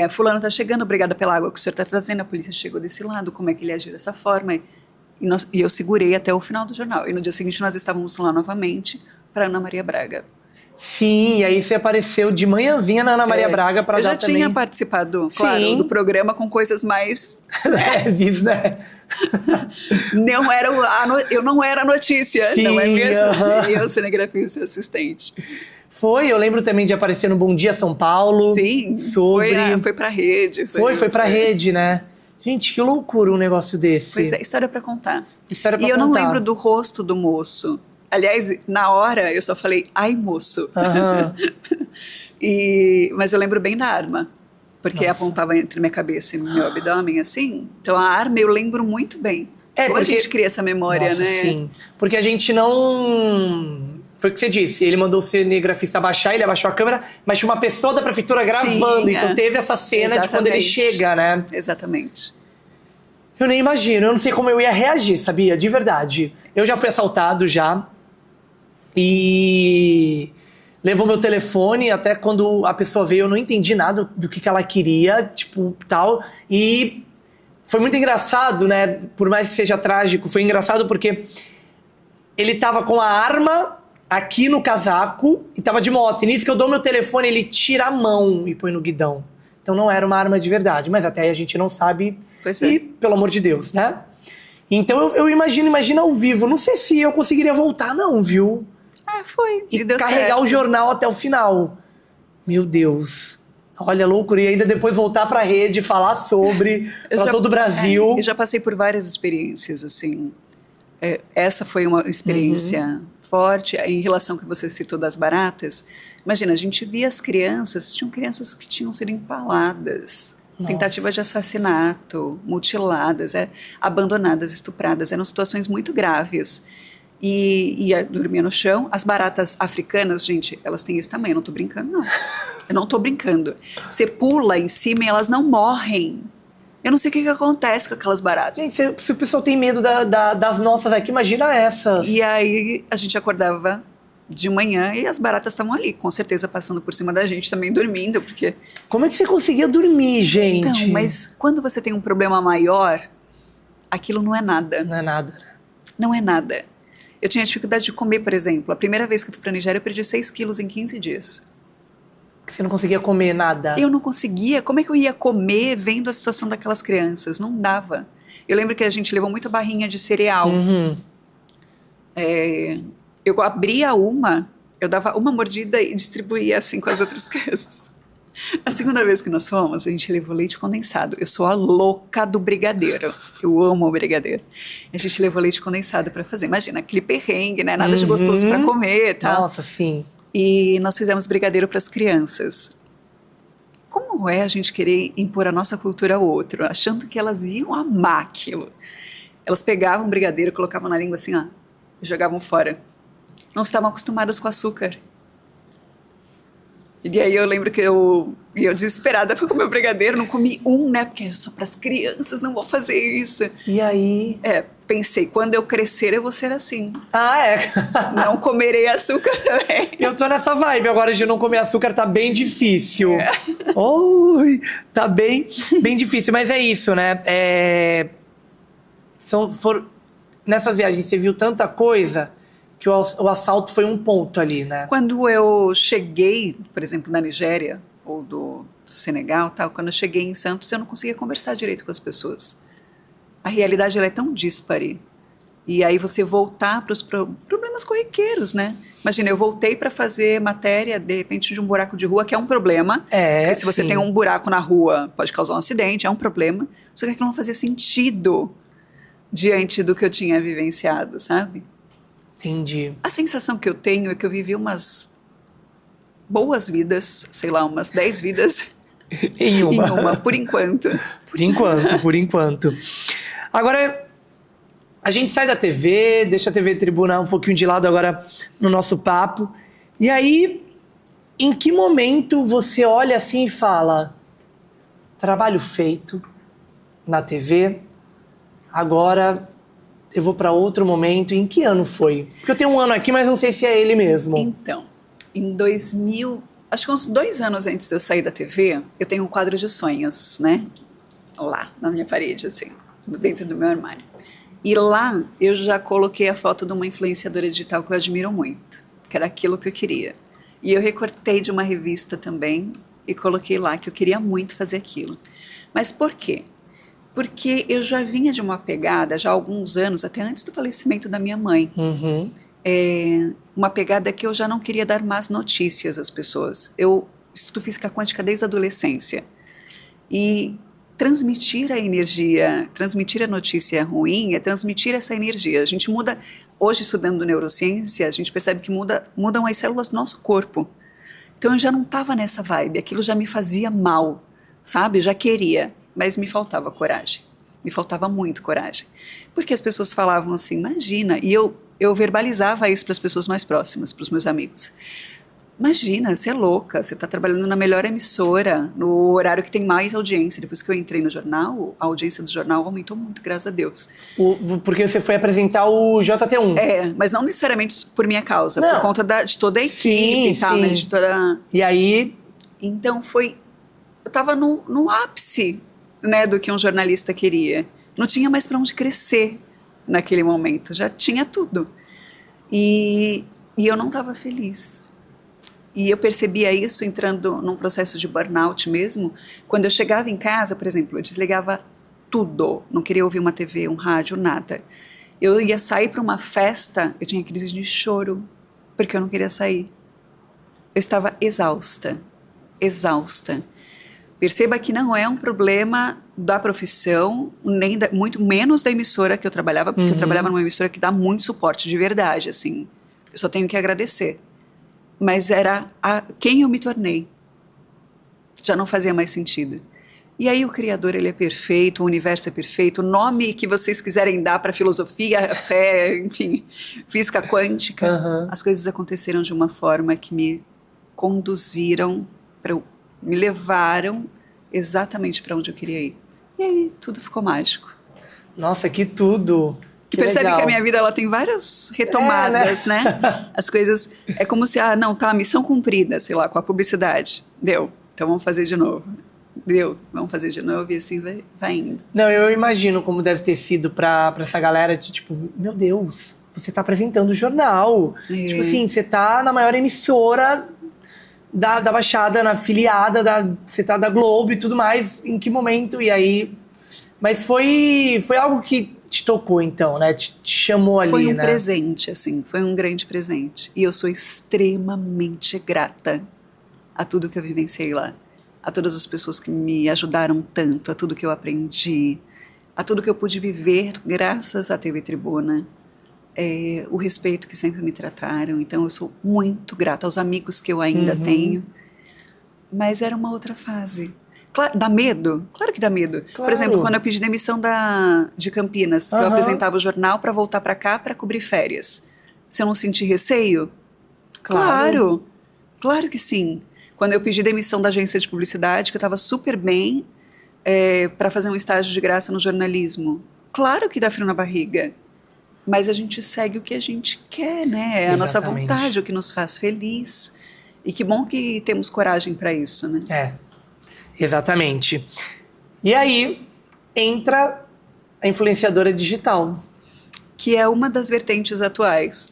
B: Fulano tá chegando, obrigada pela água que o senhor tá trazendo, a polícia chegou desse lado, como é que ele agiu dessa forma. E eu segurei até o final do jornal. E no dia seguinte nós estávamos lá novamente para Ana Maria Braga.
A: Sim, e aí você apareceu de manhãzinha na Ana Maria Braga para dar também...
B: Eu já tinha participado, claro, do programa com coisas mais...
A: leves, né?
B: Eu não era a notícia,
A: sim,
B: não é mesmo? Eu, cinegrafista e assistente.
A: Eu lembro também de aparecer no Bom Dia São Paulo.
B: Sim, foi pra rede.
A: Foi pra rede, né? Gente, que loucura um negócio desse.
B: Pois é, história pra contar.
A: E
B: eu não lembro do rosto do moço. Aliás, na hora eu só falei, ai moço. Mas eu lembro bem da arma, porque apontava entre minha cabeça e meu abdômen, assim. Então a arma eu lembro muito bem. Porque a gente cria essa memória, né?
A: Sim, porque a gente não... Foi o que você disse, ele mandou o cinegrafista abaixar, ele abaixou a câmera, mas tinha uma pessoa da prefeitura gravando, então teve essa cena de quando ele chega, né?
B: Exatamente.
A: Eu nem imagino, eu não sei como eu ia reagir, sabia? De verdade. Eu já fui assaltado já. E levou meu telefone, até quando a pessoa veio eu não entendi nada do que ela queria, tipo, tal. E foi muito engraçado, né? Por mais que seja trágico, foi engraçado porque ele tava com a arma aqui no casaco e tava de moto. E nisso que eu dou meu telefone, ele tira a mão e põe no guidão. Então não era uma arma de verdade, mas até aí a gente não sabe. E, pelo amor de Deus, né? Então eu imagino ao vivo. Não sei se eu conseguiria voltar, não, viu?
B: Foi.
A: E
B: deu
A: carregar
B: certo.
A: o jornal até o final. Meu Deus. Olha, loucura. E ainda depois voltar pra rede, falar sobre, pra todo o Brasil.
B: Eu já passei por várias experiências, assim. Essa foi uma experiência forte. Em relação ao que você citou das baratas, imagina, a gente via as crianças, tinham crianças que tinham sido empaladas, tentativa de assassinato, mutiladas, abandonadas, estupradas, eram situações muito graves. E dormia no chão. As baratas africanas, gente, elas têm esse tamanho, eu não tô brincando, não. Eu não tô brincando. Você pula em cima e elas não morrem. Eu não sei o que acontece com aquelas baratas.
A: Gente, se o pessoal tem medo das nossas aqui, imagina essas.
B: E aí a gente acordava de manhã e as baratas estavam ali, com certeza passando por cima da gente, também dormindo, porque...
A: Como é que você conseguia dormir, gente?
B: Então, mas quando você tem um problema maior, aquilo não é nada.
A: Não é nada.
B: Não é nada. Eu tinha dificuldade de comer, por exemplo. A primeira vez que eu fui pra Nigéria, eu perdi 6 quilos em 15 dias.
A: Você não conseguia comer nada?
B: Eu não conseguia. Como é que eu ia comer vendo a situação daquelas crianças? Não dava. Eu lembro que a gente levou muita barrinha de cereal. Eu abria uma, eu dava uma mordida e distribuía assim com as outras crianças. A segunda vez que nós fomos, a gente levou leite condensado. Eu sou a louca do brigadeiro. Eu amo o brigadeiro. A gente levou leite condensado para fazer. Imagina, aquele perrengue, né? Nada de gostoso para comer e tal.
A: Nossa, sim.
B: E nós fizemos brigadeiro para as crianças. Como é a gente querer impor a nossa cultura ao outro, achando que elas iam amar aquilo? Elas pegavam o brigadeiro, colocavam na língua assim, ó, e jogavam fora. Não estavam acostumadas com açúcar. E aí eu lembro que eu desesperada para comer o brigadeiro, não comi né? Porque é só para as crianças, não vou fazer isso.
A: E aí?
B: Pensei, quando eu crescer eu vou ser assim.
A: Não
B: comerei açúcar também.
A: Eu tô nessa vibe agora de não comer açúcar, tá bem difícil. Oi, tá bem difícil, mas é isso, né? Nessas viagens você viu tanta coisa que o assalto foi um ponto ali, né?
B: Quando eu cheguei, por exemplo, na Nigéria ou do Senegal, tal, quando eu cheguei em Santos, eu não conseguia conversar direito com as pessoas. A realidade ela é tão díspare. E aí você voltar para os problemas corriqueiros, né? Imagina, eu voltei para fazer matéria, de repente, de um buraco de rua, que é um problema. Porque se você tem um buraco na rua, pode causar um acidente, é um problema. Só que aquilo não fazia sentido diante do que eu tinha vivenciado, sabe?
A: Entendi.
B: A sensação que eu tenho é que eu vivi umas boas vidas, sei lá, umas 10 vidas
A: em uma,
B: por enquanto.
A: Por enquanto. Agora, a gente sai da TV, deixa a TV Tribuna um pouquinho de lado agora no nosso papo. E aí, em que momento você olha assim e fala: trabalho feito na TV, agora eu vou para outro momento. Em que ano foi? Porque eu tenho um ano aqui, mas não sei se é ele mesmo.
B: Então, em 2000, acho que uns 2 anos antes de eu sair da TV, eu tenho um quadro de sonhos, né? Lá, na minha parede, assim, dentro do meu armário. E lá, eu já coloquei a foto de uma influenciadora digital que eu admiro muito, que era aquilo que eu queria. E eu recortei de uma revista também e coloquei lá que eu queria muito fazer aquilo. Mas por quê? Porque eu já vinha de uma pegada, já há alguns anos, até antes do falecimento da minha mãe, uma pegada que eu já não queria dar más notícias às pessoas. Eu estudo física quântica desde a adolescência. E transmitir a energia, transmitir a notícia ruim é transmitir essa energia. A gente muda, hoje estudando neurociência, a gente percebe que mudam as células do nosso corpo. Então eu já não estava nessa vibe, aquilo já me fazia mal, sabe? Eu já queria. Mas me faltava coragem, me faltava muito coragem, porque as pessoas falavam assim, imagina, e eu verbalizava isso para as pessoas mais próximas, para os meus amigos. Imagina, você é louca, você está trabalhando na melhor emissora, no horário que tem mais audiência. Depois que eu entrei no jornal, a audiência do jornal aumentou muito, graças a Deus.
A: Porque você foi apresentar o JT1.
B: Mas não necessariamente por minha causa,
A: não.
B: Por conta de toda a equipe e tal, né, de toda...
A: E aí?
B: Então eu estava no ápice, né, do que um jornalista queria. Não tinha mais para onde crescer naquele momento, já tinha tudo. E eu não estava feliz. E eu percebia isso entrando num processo de burnout mesmo. Quando eu chegava em casa, por exemplo, eu desligava tudo. Não queria ouvir uma TV, um rádio, nada. Eu ia sair para uma festa, eu tinha crise de choro, porque eu não queria sair. Eu estava exausta. Perceba que não é um problema da profissão, nem muito menos da emissora que eu trabalhava, porque eu trabalhava numa emissora que dá muito suporte de verdade, assim. Eu só tenho que agradecer. Mas era quem eu me tornei. Já não fazia mais sentido. E aí o Criador, ele é perfeito, o universo é perfeito, o nome que vocês quiserem dar para filosofia, fé, enfim, física quântica, as coisas aconteceram de uma forma que me conduziram, me levaram exatamente para onde eu queria ir. E aí tudo ficou mágico.
A: Nossa, que tudo!
B: Que percebe legal. Que a minha vida ela tem várias retomadas, né? As coisas, é como se, missão cumprida, sei lá, com a publicidade. Deu, então vamos fazer de novo. Deu, vamos fazer de novo, e assim vai indo.
A: Não, eu imagino como deve ter sido pra essa galera de tipo, meu Deus, você tá apresentando o jornal. Tipo assim, você tá na maior emissora da Baixada, na afiliada, você tá da Globo e tudo mais, em que momento? E aí... Mas foi algo que te tocou, então, né? Te chamou ali, né?
B: Foi um presente, assim, foi um grande presente. E eu sou extremamente grata a tudo que eu vivenciei lá. A todas as pessoas que me ajudaram tanto, a tudo que eu aprendi, a tudo que eu pude viver graças à TV Tribuna, o respeito que sempre me trataram. Então eu sou muito grata aos amigos que eu ainda tenho. Mas era uma outra fase. Claro, dá medo? Claro que dá medo. Claro. Por exemplo, quando eu pedi demissão de Campinas, que eu apresentava o jornal para voltar para cá para cobrir férias. Se eu não senti receio? Claro que sim. Quando eu pedi demissão da agência de publicidade, que eu estava super bem, para fazer um estágio de graça no jornalismo. Claro que dá frio na barriga. Mas a gente segue o que a gente quer, né? É a nossa vontade, o que nos faz feliz. E que bom que temos coragem para isso, né?
A: Exatamente. E aí, entra a influenciadora digital.
B: Que é uma das vertentes atuais.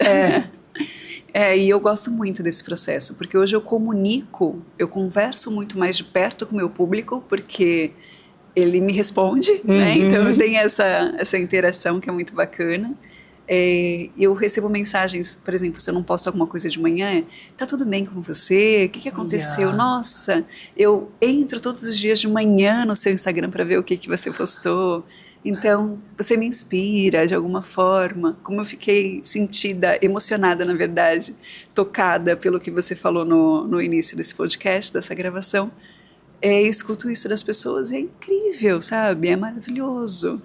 B: E eu gosto muito desse processo, porque hoje eu converso muito mais de perto com o meu público, porque ele me responde, né? Então tem essa interação que é muito bacana. Eu recebo mensagens, por exemplo, se eu não posto alguma coisa de manhã, tá tudo bem com você? O que aconteceu? Nossa, eu entro todos os dias de manhã no seu Instagram para ver o que você postou. Então, você me inspira de alguma forma. Como eu fiquei sentida, emocionada, na verdade, tocada pelo que você falou no início desse podcast, dessa gravação. Eu escuto isso das pessoas e é incrível, sabe? É maravilhoso.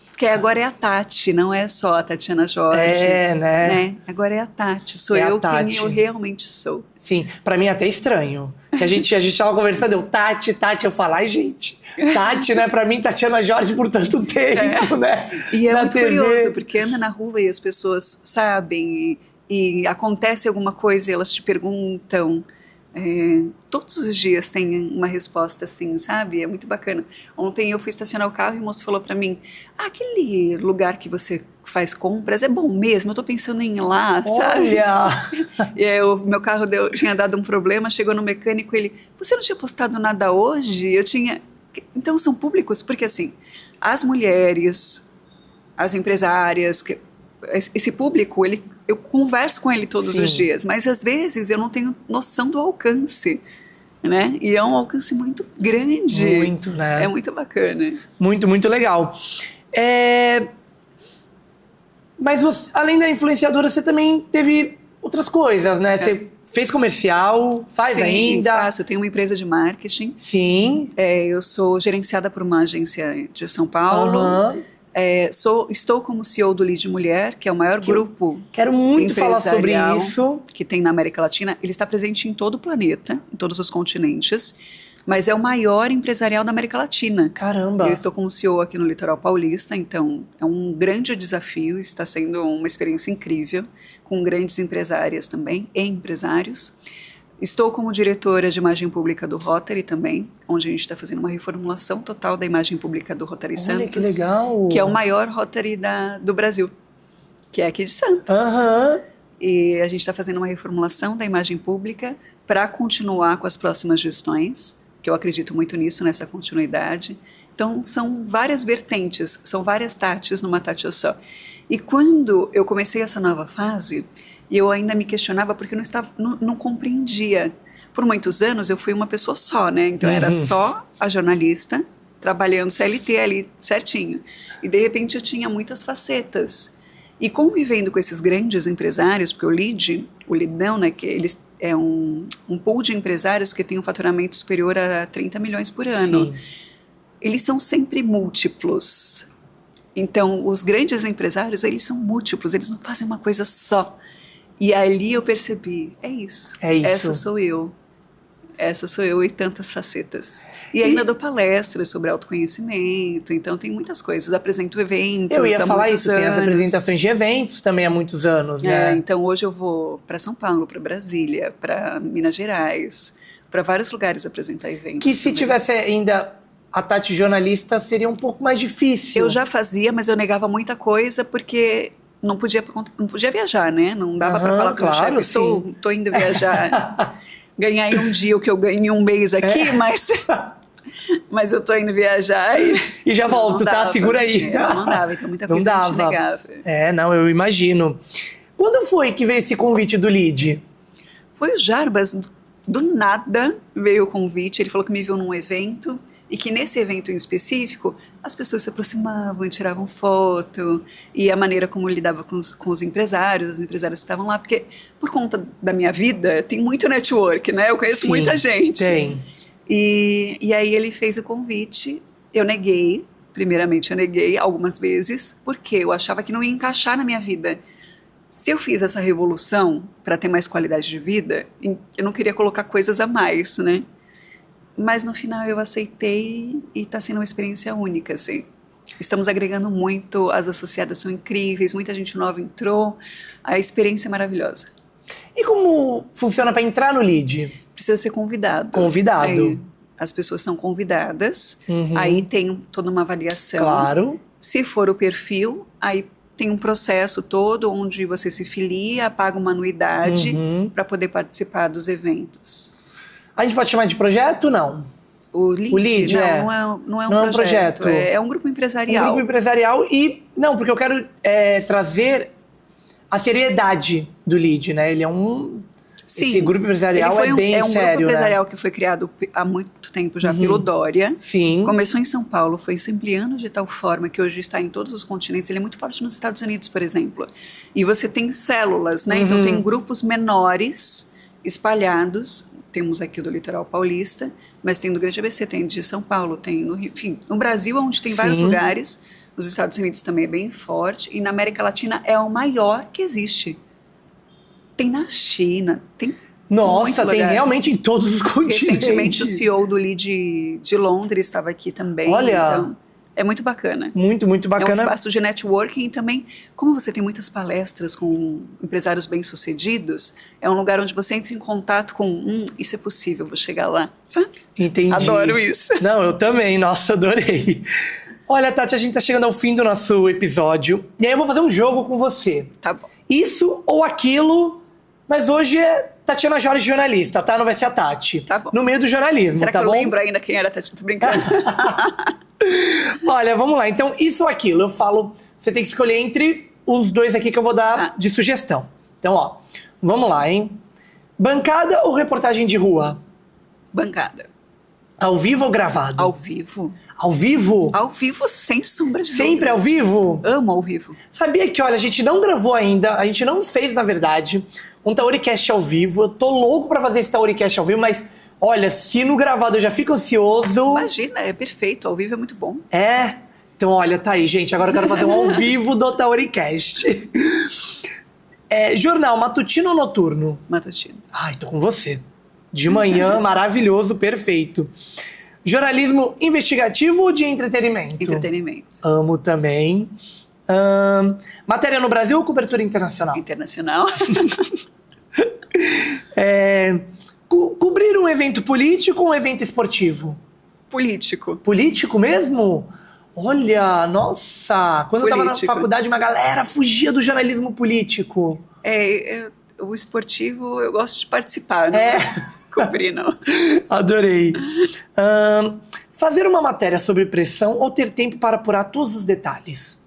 B: Porque agora é a Tati, não é só a Tatiana Jorge. Né? Agora é a Tati, sou eu quem eu realmente sou.
A: Sim, pra mim é até estranho. Que a gente tava conversando, Tati, eu falo, ai gente, Tati, né? Pra mim, Tatiana Jorge por tanto tempo, né?
B: E é muito curioso, porque anda na rua e as pessoas sabem, e acontece alguma coisa e elas te perguntam. Todos os dias tem uma resposta assim, sabe? É muito bacana. Ontem eu fui estacionar o carro e o moço falou pra mim, aquele lugar que você faz compras é bom mesmo, eu tô pensando em ir lá, sabe? E aí o meu carro tinha dado um problema, chegou no mecânico, ele, você não tinha postado nada hoje? Então são públicos, porque assim, as mulheres, as empresárias, esse público, eu converso com ele todos os dias, mas às vezes eu não tenho noção do alcance, né? E é um alcance muito grande.
A: Muito, né?
B: É muito bacana.
A: Muito, muito legal. Mas você, além da influenciadora, você também teve outras coisas, né? Você fez comercial, faz ainda?
B: Faço. Eu tenho uma empresa de marketing.
A: Sim.
B: Eu sou gerenciada por uma agência de São Paulo. Estou como CEO do Lead Mulher, que é o maior grupo.
A: Quero muito falar sobre isso.
B: Que tem na América Latina. Ele está presente em todo o planeta, em todos os continentes, mas é o maior empresarial da América Latina.
A: Caramba!
B: Eu estou como CEO aqui no Litoral Paulista, então é um grande desafio, está sendo uma experiência incrível, com grandes empresárias também, e empresários. Estou como diretora de imagem pública do Rotary também, onde a gente está fazendo uma reformulação total da imagem pública do Rotary Santos.
A: Olha, que legal!
B: Que é o maior Rotary do Brasil, que é aqui de Santos. E a gente está fazendo uma reformulação da imagem pública para continuar com as próximas gestões, que eu acredito muito nisso, nessa continuidade. Então, são várias vertentes, são várias Tatis numa Tati só. E quando eu comecei essa nova fase, E eu ainda me questionava porque eu não compreendia. Por muitos anos eu fui uma pessoa só, né? Então era só a jornalista, trabalhando CLT ali certinho. E de repente eu tinha muitas facetas. E convivendo com esses grandes empresários, porque o Lidão, né, que eles é um pool de empresários que tem um faturamento superior a 30 milhões por ano.
A: Sim.
B: Eles são sempre múltiplos. Então, os grandes empresários, eles são múltiplos, eles não fazem uma coisa só. E ali eu percebi, é isso. Essa sou eu. Essa sou eu e tantas facetas. E ainda dou palestras sobre autoconhecimento, então tem muitas coisas. Apresento eventos
A: Eu ia falar isso,
B: anos.
A: Tem as apresentações de eventos também há muitos anos, né?
B: Então hoje eu vou para São Paulo, para Brasília, para Minas Gerais, para vários lugares apresentar eventos.
A: Que se tivesse ainda a Tati jornalista, seria um pouco mais difícil.
B: Eu já fazia, mas eu negava muita coisa porque não podia viajar, né? Não dava para falar para o
A: claro,
B: chefe, estou indo viajar. Ganhar em um dia o que eu ganho em um mês aqui, mas eu tô indo viajar
A: e já volto, tá? Segura aí.
B: Não dava, então muita coisa a gente negava.
A: Não, eu imagino. Quando foi que veio esse convite do LID?
B: Foi o Jarbas, do nada veio o convite, ele falou que me viu num evento e que nesse evento em específico as pessoas se aproximavam e tiravam foto, e a maneira como eu lidava com os empresários, as empresárias que estavam lá, porque por conta da minha vida tem muito network, né? Eu conheço muita gente.
A: Tem.
B: E aí ele fez o convite, eu neguei, primeiramente eu neguei algumas vezes, porque eu achava que não ia encaixar na minha vida. Se eu fiz essa revolução para ter mais qualidade de vida, eu não queria colocar coisas a mais, né? Mas no final eu aceitei e está sendo uma experiência única, assim. Estamos agregando muito, as associadas são incríveis, muita gente nova entrou, a experiência é maravilhosa.
A: E como funciona para entrar no LID?
B: Precisa ser convidado.
A: Convidado.
B: Aí, as pessoas são convidadas, aí tem toda uma avaliação.
A: Claro.
B: Se for o perfil, aí tem um processo todo onde você se filia, paga uma anuidade para poder participar dos eventos.
A: A gente pode chamar de projeto, não?
B: O LID, não é um projeto. É um grupo empresarial.
A: Um grupo empresarial e... Não, porque eu quero trazer a seriedade do LID, né? Ele é um...
B: Sim,
A: esse grupo empresarial é bem sério,
B: é um grupo empresarial, né? Que foi criado há muito tempo já pelo Dória.
A: Sim.
B: Começou em São Paulo, foi se ampliando de tal forma que hoje está em todos os continentes. Ele é muito forte nos Estados Unidos, por exemplo. E você tem células, né? Então tem grupos menores espalhados. Temos aqui o do Litoral Paulista, mas tem do Grande ABC, tem de São Paulo, tem no Rio, enfim, no Brasil, onde tem vários lugares. Nos Estados Unidos também é bem forte, e na América Latina é o maior que existe. Tem na China, tem...
A: Nossa, tem realmente em todos os continentes.
B: Recentemente o CEO do LID de Londres estava aqui também.
A: Olha...
B: Então, é muito bacana.
A: Muito, muito bacana.
B: É um espaço de networking e também, como você tem muitas palestras com empresários bem-sucedidos, é um lugar onde você entra em contato com, isso é possível, vou chegar lá, sabe?
A: Entendi.
B: Adoro isso.
A: Não, eu também, nossa, adorei. Olha, Tati, a gente tá chegando ao fim do nosso episódio, e aí eu vou fazer um jogo com você.
B: Tá bom.
A: Isso ou aquilo, mas hoje é Tatiana Jorge jornalista, tá? Não vai ser a Tati.
B: Tá bom.
A: No meio do jornalismo,
B: Será
A: tá
B: que
A: bom?
B: eu lembro ainda quem era a Tati? Tô brincando.
A: Olha, vamos lá. Então, isso ou aquilo. Eu falo, você tem que escolher entre os dois aqui que eu vou dar de sugestão. Então, ó, vamos lá, hein? Bancada ou reportagem de rua?
B: Bancada.
A: Ao vivo ou gravado?
B: Ao vivo.
A: Ao vivo?
B: Ao vivo, sem sombra de dúvida.
A: Sempre ao vivo?
B: Amo ao vivo.
A: Sabia que, olha, a gente não gravou ainda, a gente não fez, na verdade, um Tauricast ao vivo. Eu tô louco pra fazer esse Tauricast ao vivo, mas... Olha, se no gravado eu já fico ansioso...
B: Imagina, é perfeito. Ao vivo é muito bom.
A: É? Então, olha, tá aí, gente. Agora eu quero fazer um ao vivo do Tauricast. Jornal matutino ou noturno?
B: Matutino.
A: Ai, tô com você. De manhã, maravilhoso, perfeito. Jornalismo investigativo ou de entretenimento?
B: Entretenimento.
A: Amo também. Matéria no Brasil ou cobertura internacional?
B: Internacional.
A: Cobrir um evento político ou um evento esportivo?
B: Político.
A: Político mesmo? Olha, nossa! Quando eu tava na faculdade, uma galera fugia do jornalismo político.
B: O esportivo, eu gosto de participar, né? Cobrir, não.
A: Adorei. Fazer uma matéria sobre pressão ou ter tempo para apurar todos os detalhes?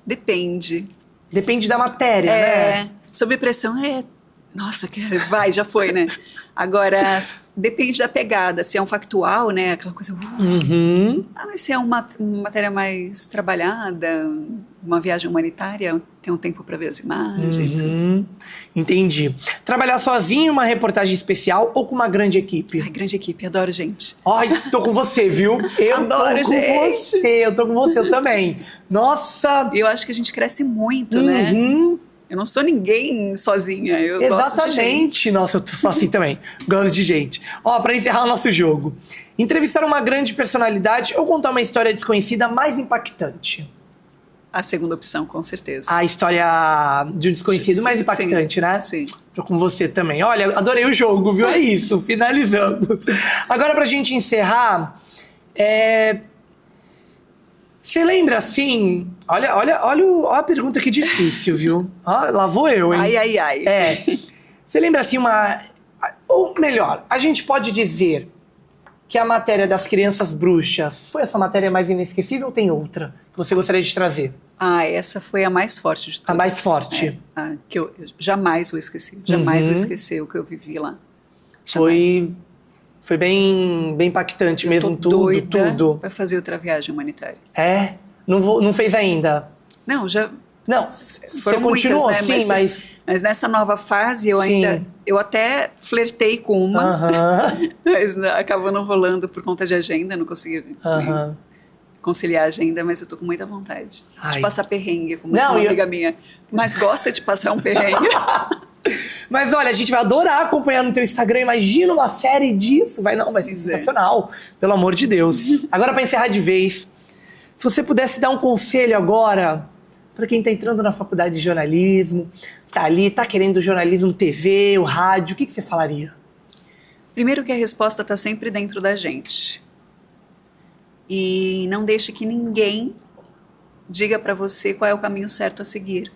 B: Depende.
A: Depende da matéria, né?
B: Sob pressão nossa, vai, já foi, né? Agora, depende da pegada. Se é um factual, né? Aquela coisa... Mas se é uma matéria mais trabalhada, uma viagem humanitária, tem um tempo para ver as imagens.
A: Entendi. Trabalhar sozinho em uma reportagem especial ou com uma grande equipe?
B: Ai, grande equipe, adoro gente.
A: Ai, tô com você, viu?
B: Adoro gente.
A: Eu tô com você, eu também. Nossa!
B: Eu acho que a gente cresce muito, né? Eu não sou ninguém sozinha, eu gosto de gente.
A: Nossa, eu sou assim também. Gosto de gente. Ó, pra encerrar o nosso jogo. Entrevistar uma grande personalidade ou contar uma história desconhecida mais impactante?
B: A segunda opção, com certeza.
A: A história de um desconhecido mais impactante, né?
B: Sim.
A: Tô com você também. Olha, adorei o jogo, viu? É isso, finalizamos. Agora, pra gente encerrar, você lembra assim... Olha a pergunta que difícil, viu? Lá vou eu, hein?
B: Ai.
A: Você lembra assim ou melhor, a gente pode dizer que a matéria das crianças bruxas foi a sua matéria mais inesquecível ou tem outra que você gostaria de trazer?
B: Essa foi a mais forte de todas.
A: A mais forte.
B: Que eu jamais vou esquecer. Jamais vou esquecer o que eu vivi lá.
A: Foi bem impactante mesmo, tudo.
B: Para fazer outra viagem humanitária.
A: Não fez ainda?
B: Não, já...
A: Não, você continuou,
B: muitas, né? Mas nessa nova fase eu até flertei com uma, mas acabou não rolando por conta de agenda, não consegui conciliar a agenda, mas eu tô com muita vontade de passar perrengue, como uma amiga minha, mas gosta de passar um perrengue.
A: Mas olha, a gente vai adorar acompanhar no teu Instagram. Imagina uma série disso. Vai ser sensacional. Pelo amor de Deus. Agora, pra encerrar de vez, se você pudesse dar um conselho agora para quem tá entrando na faculdade de jornalismo, tá ali, tá querendo jornalismo TV, o rádio, o que você falaria?
B: Primeiro que a resposta tá sempre dentro da gente. E não deixe que ninguém diga para você qual é o caminho certo a seguir.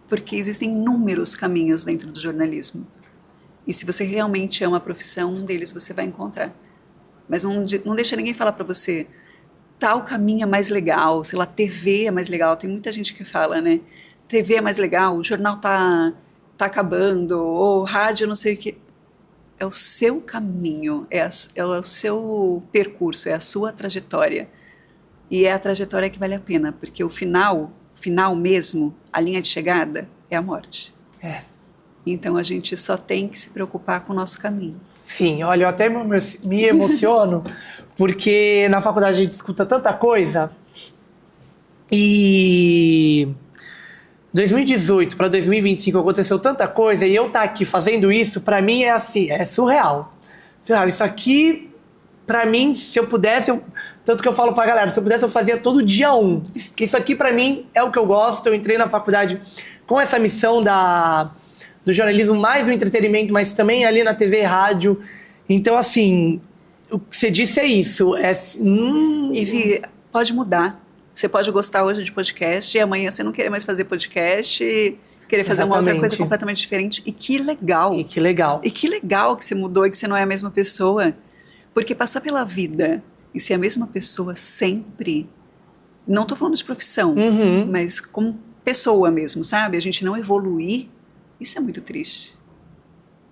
B: Porque existem inúmeros caminhos dentro do jornalismo. E se você realmente ama a profissão, um deles você vai encontrar. Mas não deixa ninguém falar para você, tal caminho é mais legal, sei lá, TV é mais legal. Tem muita gente que fala, né? TV é mais legal, o jornal tá acabando, ou rádio não sei o que. É o seu caminho, é o seu percurso, é a sua trajetória. E é a trajetória que vale a pena, porque o final mesmo, a linha de chegada, é a morte. Então a gente só tem que se preocupar com o nosso caminho.
A: Sim, olha, eu até me emociono, porque na faculdade a gente escuta tanta coisa. E 2018 para 2025 aconteceu tanta coisa, e eu estar aqui fazendo isso, pra mim é assim, é surreal. Isso aqui, pra mim, se eu pudesse, tanto que eu falo pra galera, se eu pudesse eu fazia todo dia 1. Porque isso aqui pra mim é o que eu gosto. Eu entrei na faculdade com essa missão do jornalismo, mais do entretenimento, mas também ali na TV e rádio. Então, assim, o que você disse é isso.
B: E Vi, pode mudar. Você pode gostar hoje de podcast e amanhã você não querer mais fazer podcast, querer fazer uma outra coisa completamente diferente. E que legal.
A: E que legal
B: que você mudou e que você não é a mesma pessoa. Porque passar pela vida e ser a mesma pessoa sempre, não tô falando de profissão, mas como pessoa mesmo, sabe? A gente não evoluir, isso é muito triste,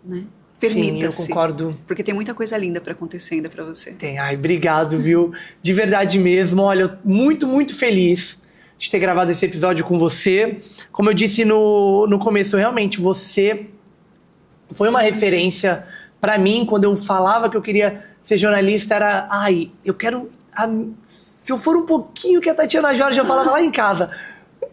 B: né? Permita-se.
A: Sim, eu concordo.
B: Porque tem muita coisa linda para acontecer ainda para você.
A: Tem. Ai, obrigado, viu? De verdade mesmo. Olha, eu muito, muito feliz de ter gravado esse episódio com você. Como eu disse no começo, realmente, você foi uma referência para mim. Quando eu falava que eu queria ser jornalista, era... eu quero... Se eu for um pouquinho que a Tatiana Jorge, eu falava lá em casa...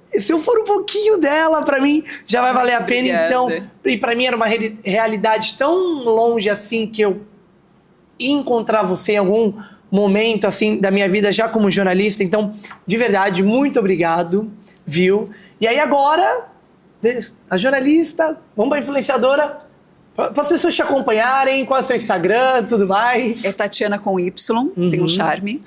A: Se eu for um pouquinho dela, pra mim, já vai valer a pena.
B: Obrigada.
A: Então, e pra mim era uma realidade tão longe assim que eu ia encontrar você em algum momento assim da minha vida já como jornalista. Então, de verdade, muito obrigado, viu? E aí agora, a jornalista, vamos pra influenciadora, para as pessoas te acompanharem, qual é o seu Instagram, tudo mais.
B: É Tatiana com Y, tem um charme,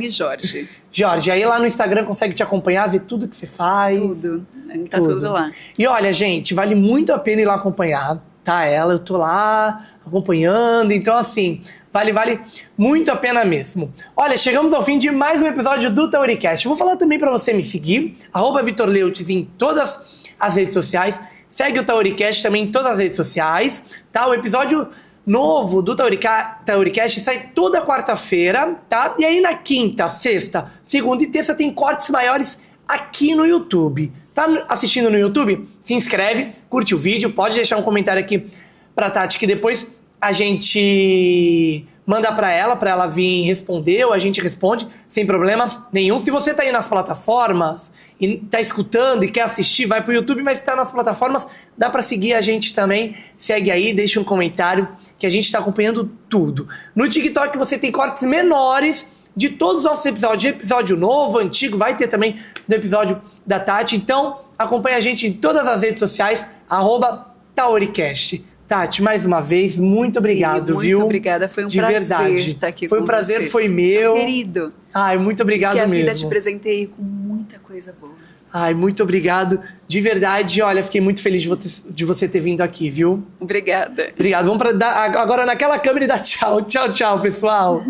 B: _Jorge.
A: Jorge, aí lá no Instagram consegue te acompanhar, ver tudo que você faz.
B: Tudo, tá tudo lá.
A: E olha, gente, vale muito a pena ir lá acompanhar, tá? Eu tô lá acompanhando, então assim, vale muito a pena mesmo. Olha, chegamos ao fim de mais um episódio do Tauricast. Eu vou falar também para você me seguir, @VitorLeutes em todas as redes sociais. segue o Tauricast também em todas as redes sociais, tá? O episódio novo do Tauricast sai toda quarta-feira, tá? E aí na quinta, sexta, segunda e terça tem cortes maiores aqui no YouTube. Tá assistindo no YouTube? Se inscreve, curte o vídeo, pode deixar um comentário aqui pra Tati que depois a gente manda pra ela vir responder, ou a gente responde, sem problema nenhum. Se você tá aí nas plataformas e tá escutando e quer assistir, vai pro YouTube, mas se tá nas plataformas, dá pra seguir a gente também. Segue aí, deixa um comentário, que a gente tá acompanhando tudo. No TikTok você tem cortes menores de todos os nossos episódios, de episódio novo, antigo, vai ter também do episódio da Tati. Então, acompanha a gente em todas as redes sociais, @Tauricast. Tati, mais uma vez, muito obrigado,
B: muito
A: viu?
B: Muito obrigada, foi um prazer estar aqui com você.
A: Foi um prazer, foi meu.
B: Seu querido.
A: Ai, muito obrigado mesmo.
B: Que a vida te presenteie com muita coisa boa.
A: Ai, muito obrigado, de verdade. Olha, fiquei muito feliz de você ter vindo aqui, viu?
B: Obrigada.
A: Obrigado. Vamos agora naquela câmera e dar tchau. Tchau, tchau, pessoal.